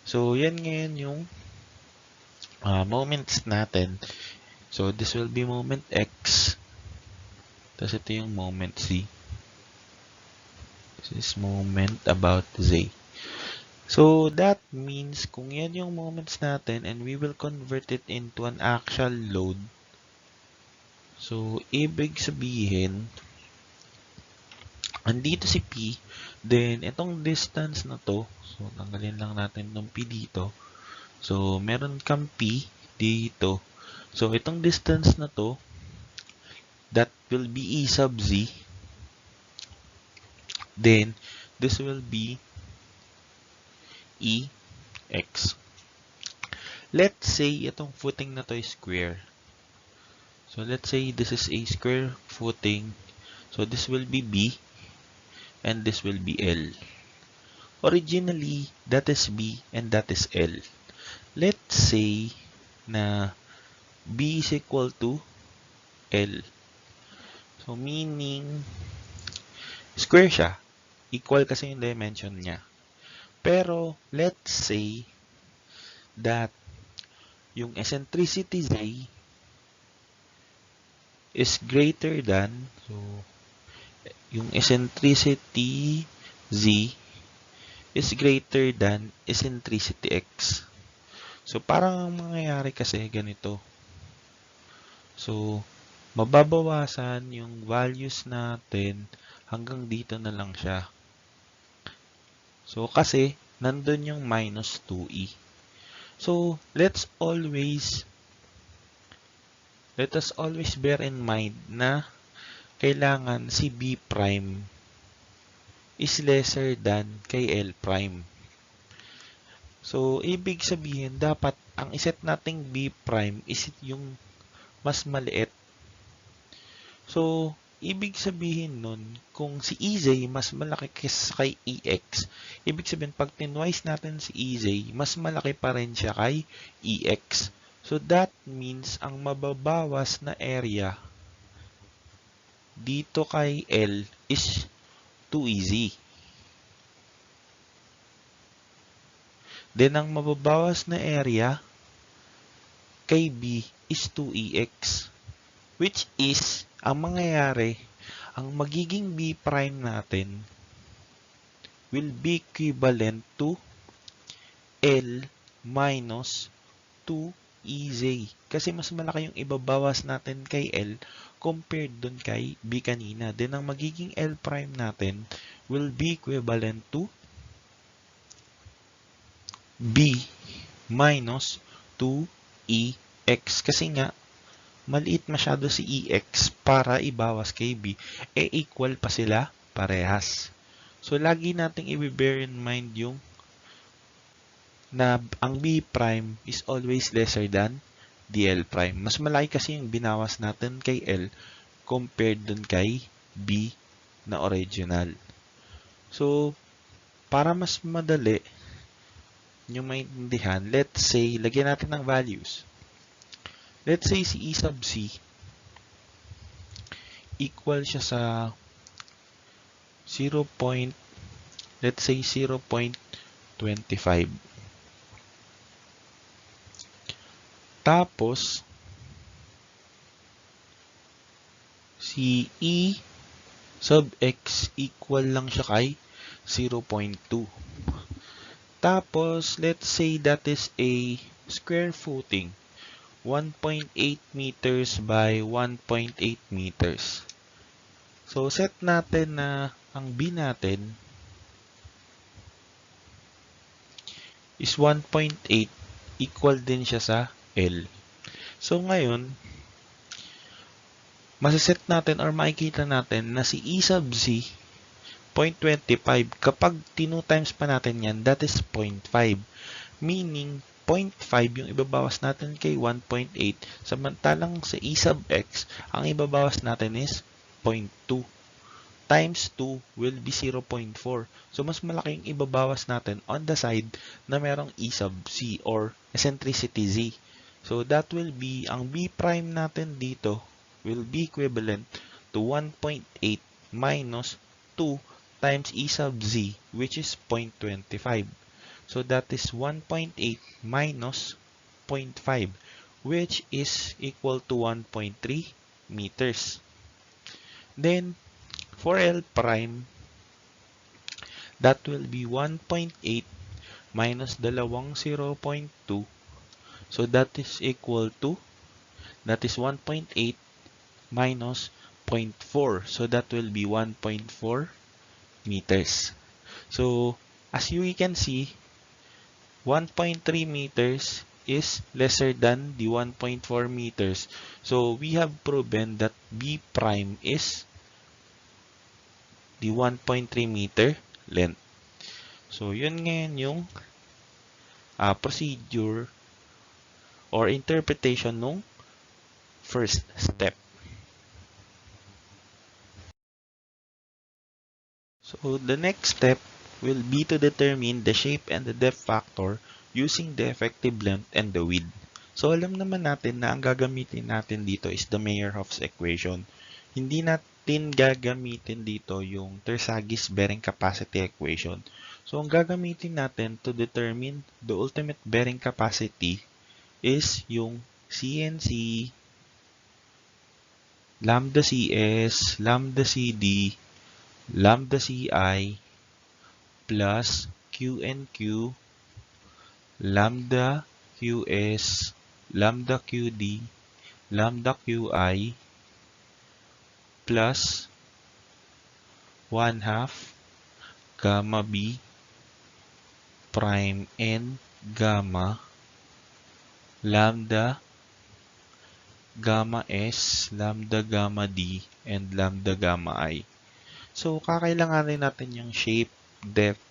So, yan ngayon yung moments natin. So, this will be moment X. Tapos, ito yung moment Z. This is moment about Z. So, that means, kung yan yung moments natin, and we will convert it into an actual load. So, ibig sabihin, andito si P, then, itong distance na to, so, tanggalin lang natin ng P dito. So, meron kang P dito. So, itong distance na to, that will be E sub Z. Then, this will be E X. Let's say, itong footing na to is square. So let's say this is a square footing. So this will be B and this will be L. Originally, that is B and that is L. Let's say na B is equal to L. So meaning, square siya. Equal kasi yung dimension niya. Pero, let's say that yung eccentricity Z is greater than, so, yung eccentricity Z is greater than eccentricity X. So, parang ang mangyayari kasi ganito. So, mababawasan yung values natin hanggang dito na lang siya. So, kasi, nandun yung minus 2e. So, let us always bear in mind na kailangan si B prime is lesser than kay L prime. So, ibig sabihin, dapat ang iset nating B prime is yung mas maliit. So, ibig sabihin nun, kung si EZ mas malaki kaysa kay EX, ibig sabihin, pag tinwise natin si EZ, mas malaki pa rin siya kay EX. So, that means, ang mababawas na area dito kay L is 2EZ. Then, ang mababawas na area kay B is 2EX. Which is, ang mangyayari, ang magiging B prime natin will be equivalent to L minus 2EZ. Kasi mas malaki yung ibabawas natin kay L compared dun kay B kanina. Then, ang magiging L prime natin will be equivalent to B minus 2EX. Kasi nga, maliit masyado si EX para ibawas kay B. Equal pa sila parehas. So, lagi nating i-bear in mind yung na ang B prime is always lesser than DL prime. Mas malaki kasi yung binawas natin kay L compared dun kay B na original. So, para mas madali yung maintindihan, let's say, lagyan natin ng values. Let's say si E sub C equal siya sa 0. Let's say 0.25. Tapos, si E sub X equal lang siya kay 0.2. Tapos, let's say that is a square footing. 1.8 meters by 1.8 meters. So, set natin na ang B natin is 1.8 equal din siya sa L. So, ngayon, masiset natin or makikita natin na si E sub Z 0.25. Kapag 2 times pa natin yan, that is 0.5. Meaning, 0.5 yung ibabawas natin kay 1.8. Samantalang sa E sub X, ang ibabawas natin is 0.2. Times 2 will be 0.4. So, mas malaking ibabawas natin on the side na merong E sub C or eccentricity Z. So, that will be, ang B prime natin dito will be equivalent to 1.8 minus 2 times E sub Z, which is 0.25. So, that is 1.8 minus 0.5, which is equal to 1.3 meters. Then, for L prime, that will be 1.8 minus dalawang 0.2. So, that is equal to, that is 1.8 minus 0.4. So, that will be 1.4 meters. So, as we can see, 1.3 meters is lesser than the 1.4 meters. So, we have proven that B prime is the 1.3 meter length. So, yun ngayon yung procedure or interpretation ng first step. So the next step will be to determine the shape and the depth factor using the effective length and the width. So alam naman natin na ang gagamitin natin dito is the Meyerhoff's equation. Hindi natin gagamitin dito yung Tersaghi's bearing capacity equation. So ang gagamitin natin to determine the ultimate bearing capacity is yung CNC, lambda CS, lambda CD, lambda CI, plus QNQ, lambda QS, lambda QD, lambda QI, plus 1/2 gamma B prime N gamma lambda gamma S, lambda gamma D, and lambda gamma I. So, kakailanganin natin yung shape, depth.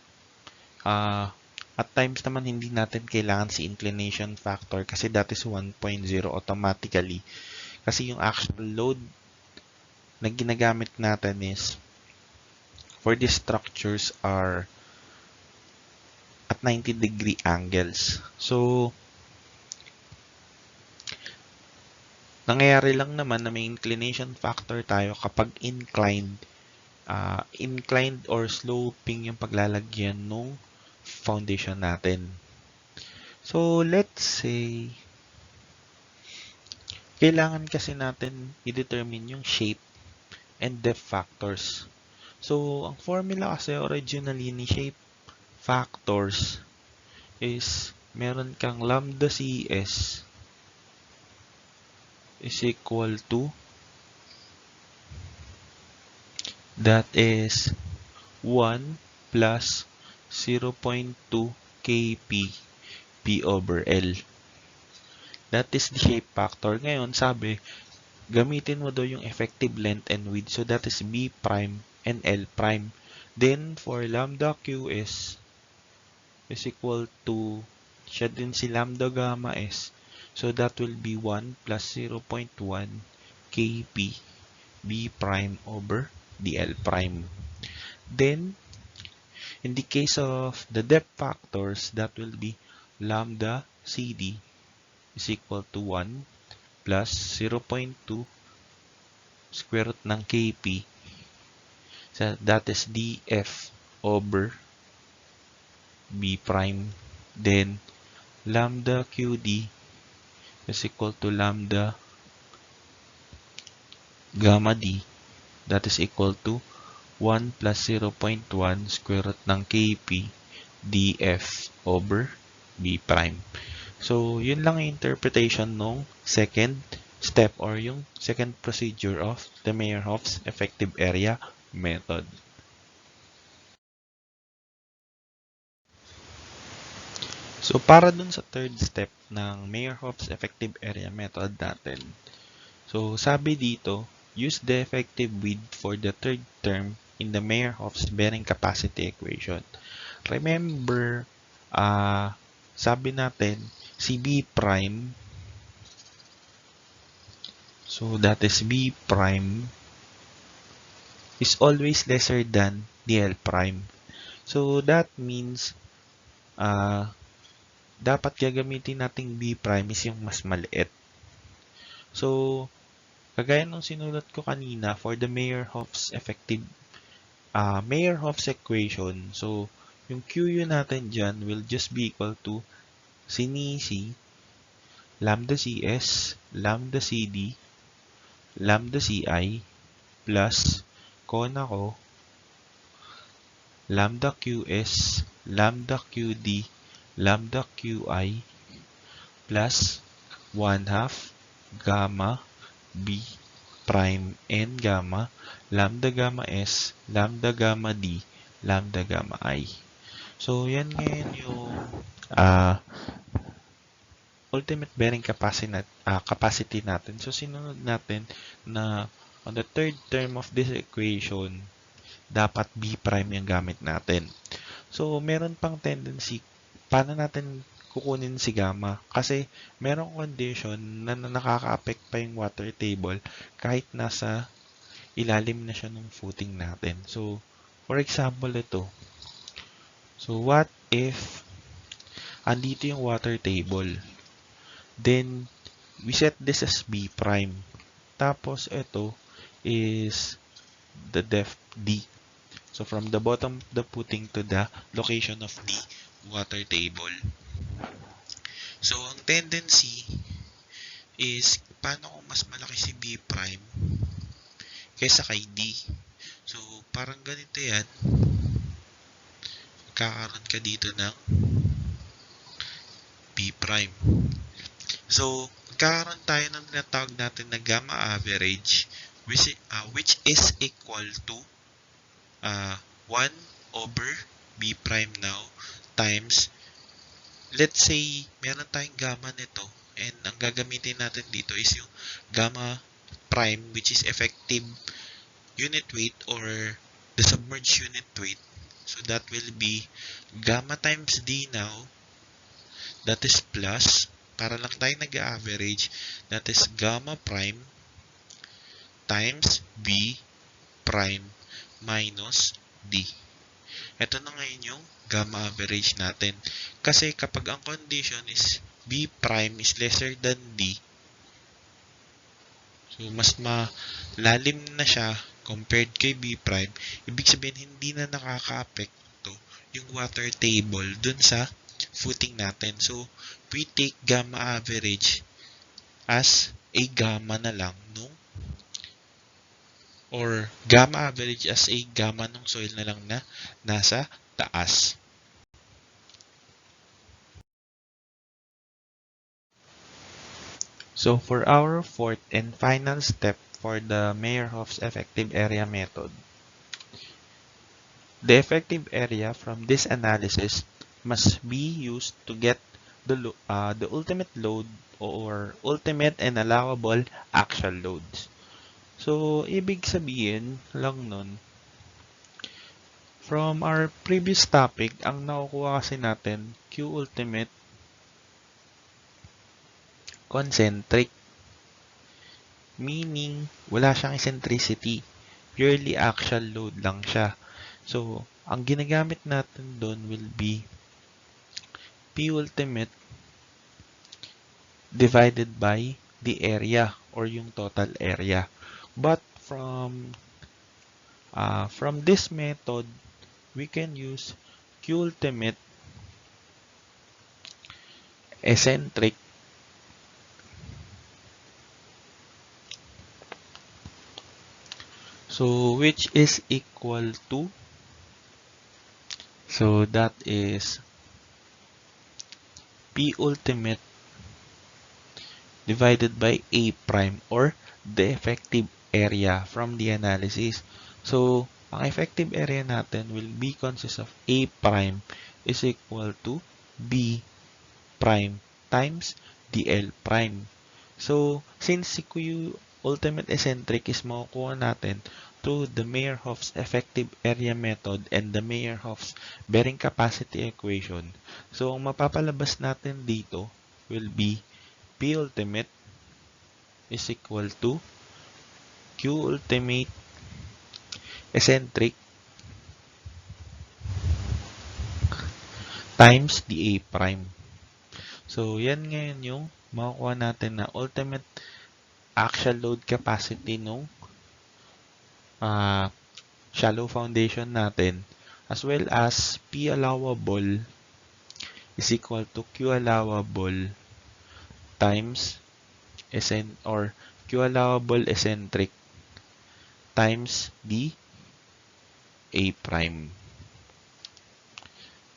At times naman, hindi natin kailangan si inclination factor kasi that is 1.0 automatically. Kasi yung actual load na ginagamit natin is for these structures are at 90-degree angles. So, nangyayari lang naman na may inclination factor tayo kapag inclined or sloping yung paglalagyan ng foundation natin. So, let's say, kailangan kasi natin i-determine yung shape and depth factors. So, ang formula kasi originally ni shape factors is meron kang lambda CS is equal to that is 1 plus 0.2 kp P over L. That is the shape factor. Ngayon, sabi, gamitin mo daw yung effective length and width. So, that is B prime and L prime. Then, for lambda QS is equal to, siya din si lambda gamma S. So, that will be 1 plus 0.1 kp B prime over DL prime. Then, in the case of the depth factors, that will be lambda CD is equal to 1 plus 0.2 square root ng kp. So, that is dF over B prime. Then, lambda QD is equal to lambda gamma D. That is equal to 1 plus 0.1 square root ng kp dF over B prime. So, yun lang yung interpretation ng second step or yung second procedure of the Meyerhoff's effective area method. So, para dun sa third step ng Meyerhoff's effective area method natin. So, sabi dito, use the effective width for the third term in the Meyerhoff's bearing capacity equation. Remember, sabi natin, si B prime, so that is B prime, is always lesser than DL prime. So, that means, dapat gagamitin nating B prime is yung mas maliit. So, kagaya nung sinulat ko kanina for the Meyerhoff's equation, so, yung QU natin dyan will just be equal to sinisi, lambda CS, lambda CD, lambda CI, plus kona ko, lambda QS, lambda QD, lambda QI, plus 1/2 gamma B prime N gamma, lambda gamma S, lambda gamma D, lambda gamma I. So, yan ngayon yung ultimate bearing capacity natin. So, sinunod natin na on the third term of this equation, dapat B prime yung gamit natin. So, meron pang tendency, paano natin kukunin si gamma. Kasi merong condition na nakaka-affect pa yung water table kahit nasa ilalim na siya ng footing natin. So, for example, ito. So, what if andito yung water table? Then, we set this as B prime. Tapos, ito is the depth D. So, from the bottom of the footing to the location of the water table. So, ang tendency is, paano kung mas malaki si B prime kaysa kay D? So, parang ganito yan. Magkakaroon ka dito ng B prime. So, magkakaroon tayo ng tinatawag natin na gamma average, which is equal to 1 over B prime now times, let's say, meron tayong gamma nito, and ang gagamitin natin dito is yung gamma prime, which is effective unit weight or the submerged unit weight. So that will be gamma times D now, that is plus, para lang tayo nag-average, that is gamma prime times B prime minus D. Ito na ngayon yung gamma average natin. Kasi kapag ang condition is B prime is lesser than D, so mas malalim na siya compared kay B prime, ibig sabihin hindi na nakaka-apekto yung water table dun sa footing natin. So, we take gamma average as a gamma na lang nung, or gamma average as a gamma nung soil na lang na nasa taas. So, for our fourth and final step for the Meyerhoff's effective area method, the effective area from this analysis must be used to get the ultimate load or ultimate and allowable actual loads. So, ibig sabihin lang nun, from our previous topic, ang nakukuha kasi natin, Q ultimate concentric, meaning wala siyang eccentricity, purely actual load lang siya. So, ang ginagamit natin doon will be P ultimate divided by the area or yung total area. But from this method, we can use Q ultimate eccentric so which is equal to, so that is P ultimate divided by A prime or the effective area from the analysis. So, ang effective area natin will be consist of A prime is equal to B prime times DL prime. So, since si Q ultimate eccentric is makukuha natin through the Meyerhoff's effective area method and the Meyerhoff's bearing capacity equation, so ang mapapalabas natin dito will be P ultimate is equal to Q ultimate eccentric times the A prime. So, yan ngayon yung makukuha natin na ultimate actual load capacity nung shallow foundation natin, as well as P allowable is equal to Q allowable times Q allowable eccentric times the A prime.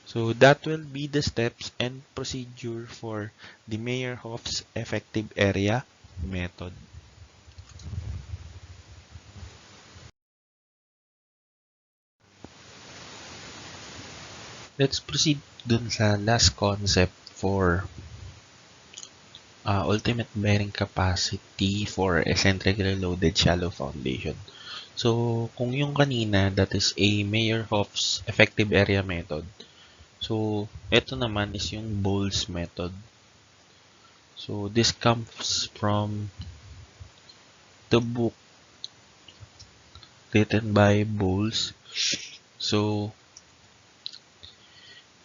So that will be the steps and procedure for the Meyerhoff's effective area method. Let's proceed dun sa last concept for ultimate bearing capacity for eccentrically loaded shallow foundation. So, kung yung kanina, that is a Meyerhoff's effective area method. So, ito naman is yung Bowles method. So, this comes from the book written by Bowles. So,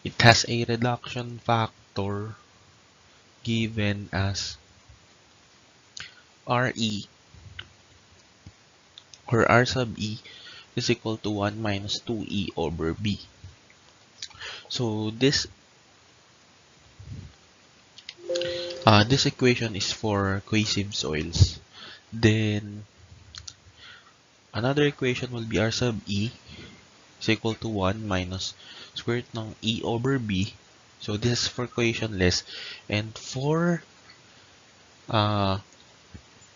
it has a reduction factor given as RE or R sub E is equal to 1 minus 2E over B. So, this equation is for cohesive soils. Then, another equation will be R sub E is equal to 1 minus square root ng E over B. So, this is for cohesionless. And for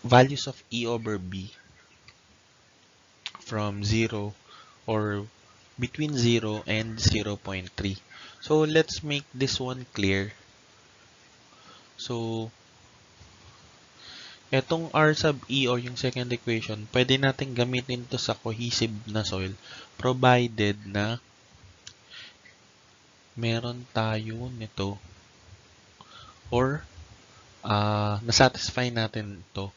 values of E over B from 0 or between 0 and 0.3. So, let's make this one clear. So, etong R sub E or yung second equation, pwede natin gamitin to sa cohesive na soil provided na meron tayo nito or nasatisfy natin to.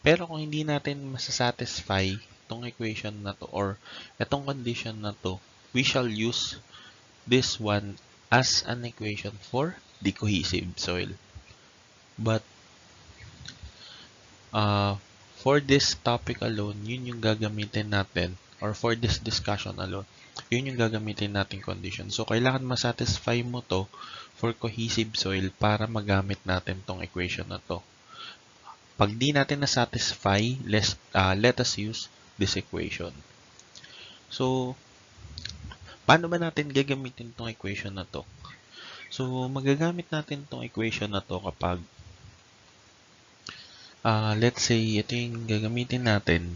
Pero kung hindi natin masasatisfy itong equation na to or itong condition na to, we shall use this one as an equation for the cohesive soil. But for this topic alone, yun yung gagamitin natin or for this discussion alone, yun yung gagamitin natin condition. So, kailangan masatisfy mo to for cohesive soil para magamit natin tong equation na to. Pag di natin na-satisfy, let us use this equation. So, paano ba natin gagamitin tong equation na to? So, magagamit natin tong equation na to kapag let's say, ito yung gagamitin natin.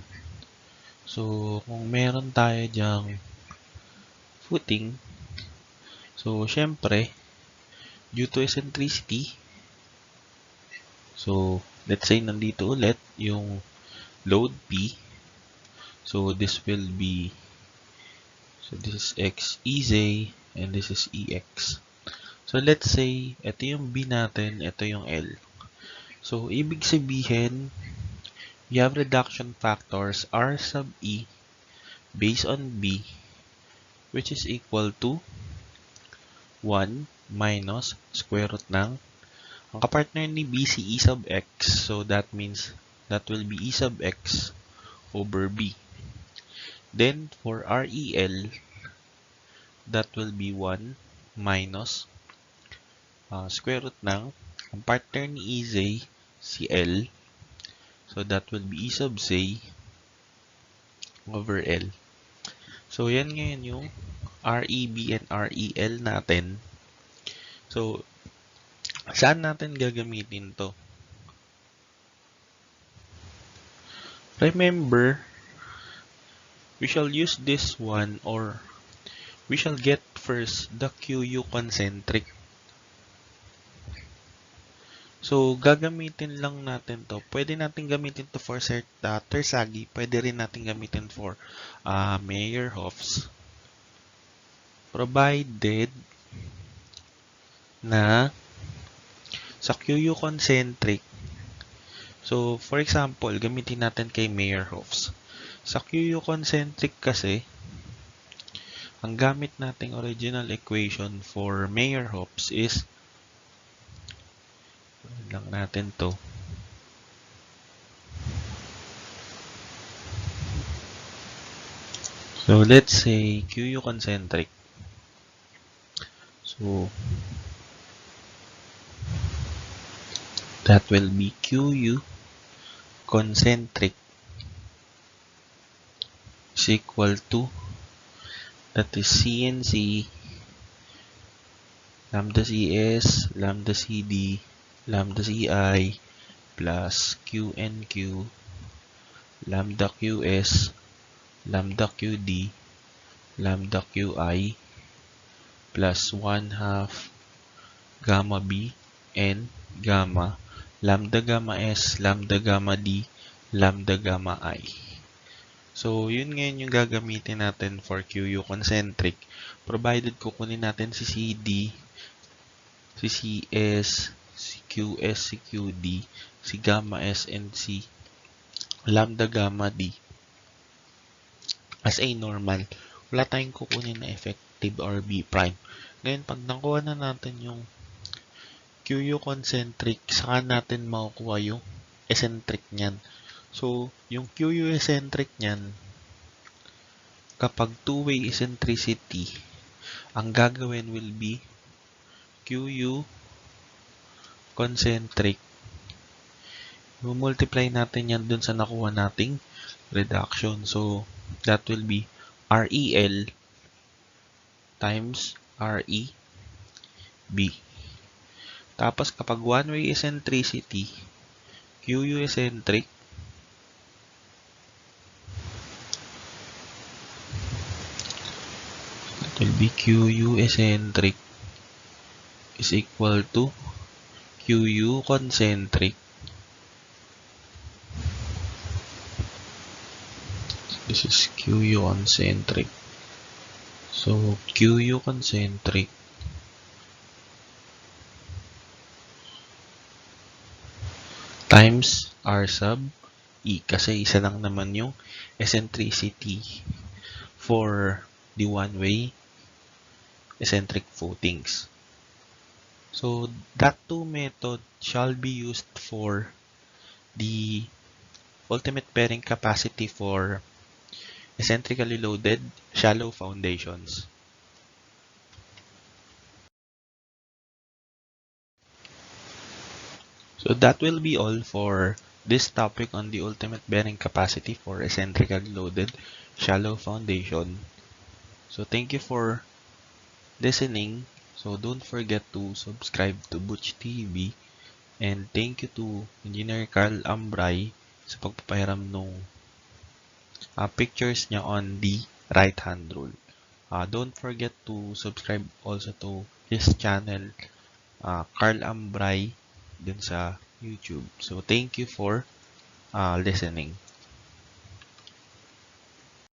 So, kung meron tayo dyang footing, so, syempre, due to eccentricity, so, let's say, nandito ulit yung load P. So, this will be, so, this is X EZ, and this is EX. So, let's say, ito yung B natin, ito yung L. So, ibig sabihin, we have reduction factors R sub E based on B, which is equal to 1 minus square root ng, ang kapartner ni B si E sub X. So, that means, that will be E sub X over B. Then, for REL, that will be 1 minus square root ng, ang partner ni EZ, si L. So, that will be E sub Z over L. So, yan ngayon yung REB and REL natin. So, saan natin gagamitin to? Remember, we shall use this one or we shall get first the QU concentric. So, gagamitin lang natin to. Pwede natin gamitin to for Tersagi. Pwede rin natin gamitin for Meyerhoff's. Provided na sa QU concentric. So, for example, gamitin natin kay Meyerhoff's. Sa QU concentric kasi, ang gamit nating original equation for Meyerhoff's is lang natin to. So, let's say QU concentric. So, that will be QU concentric is equal to, that is CNC, lambda CS, lambda CD, lambda CI, plus QNQ, lambda QS, lambda QD, lambda QI, plus 1/2 gamma B, N, gamma, lambda gamma S, lambda gamma D, lambda gamma I. So, yun ngayon yung gagamitin natin for QU concentric. Provided kukunin natin si CD, si CS, si QS, si QD, si gamma S, and si lambda gamma D as a normal. Wala tayong kukunin na effective or B prime. Ngayon, pag nakuha na natin yung QU concentric, saka natin makukuha yung eccentric niyan. So, yung QU eccentric niyan, kapag two-way eccentricity, ang gagawin will be QU concentric. Multiply natin yan dun sa nakuha nating reduction. So, that will be REL times REB. Tapos, kapag one-way eccentricity, QU eccentric, that will be QU eccentric is equal to QU concentric. This is QU concentric. So, QU concentric times R sub E. Kasi isa lang naman yung eccentricity for the one-way eccentric footings. So, that two method shall be used for the ultimate bearing capacity for eccentrically loaded shallow foundations. So that will be all for this topic on the ultimate bearing capacity for eccentrically loaded shallow foundation. So thank you for listening. So don't forget to subscribe to Butch TV, and thank you to Engineer Carl Ambray sa pagpapahiram nung pictures niya on the right hand rule. Don't forget to subscribe also to his channel, Carl Ambray, dun sa YouTube. So thank you for listening.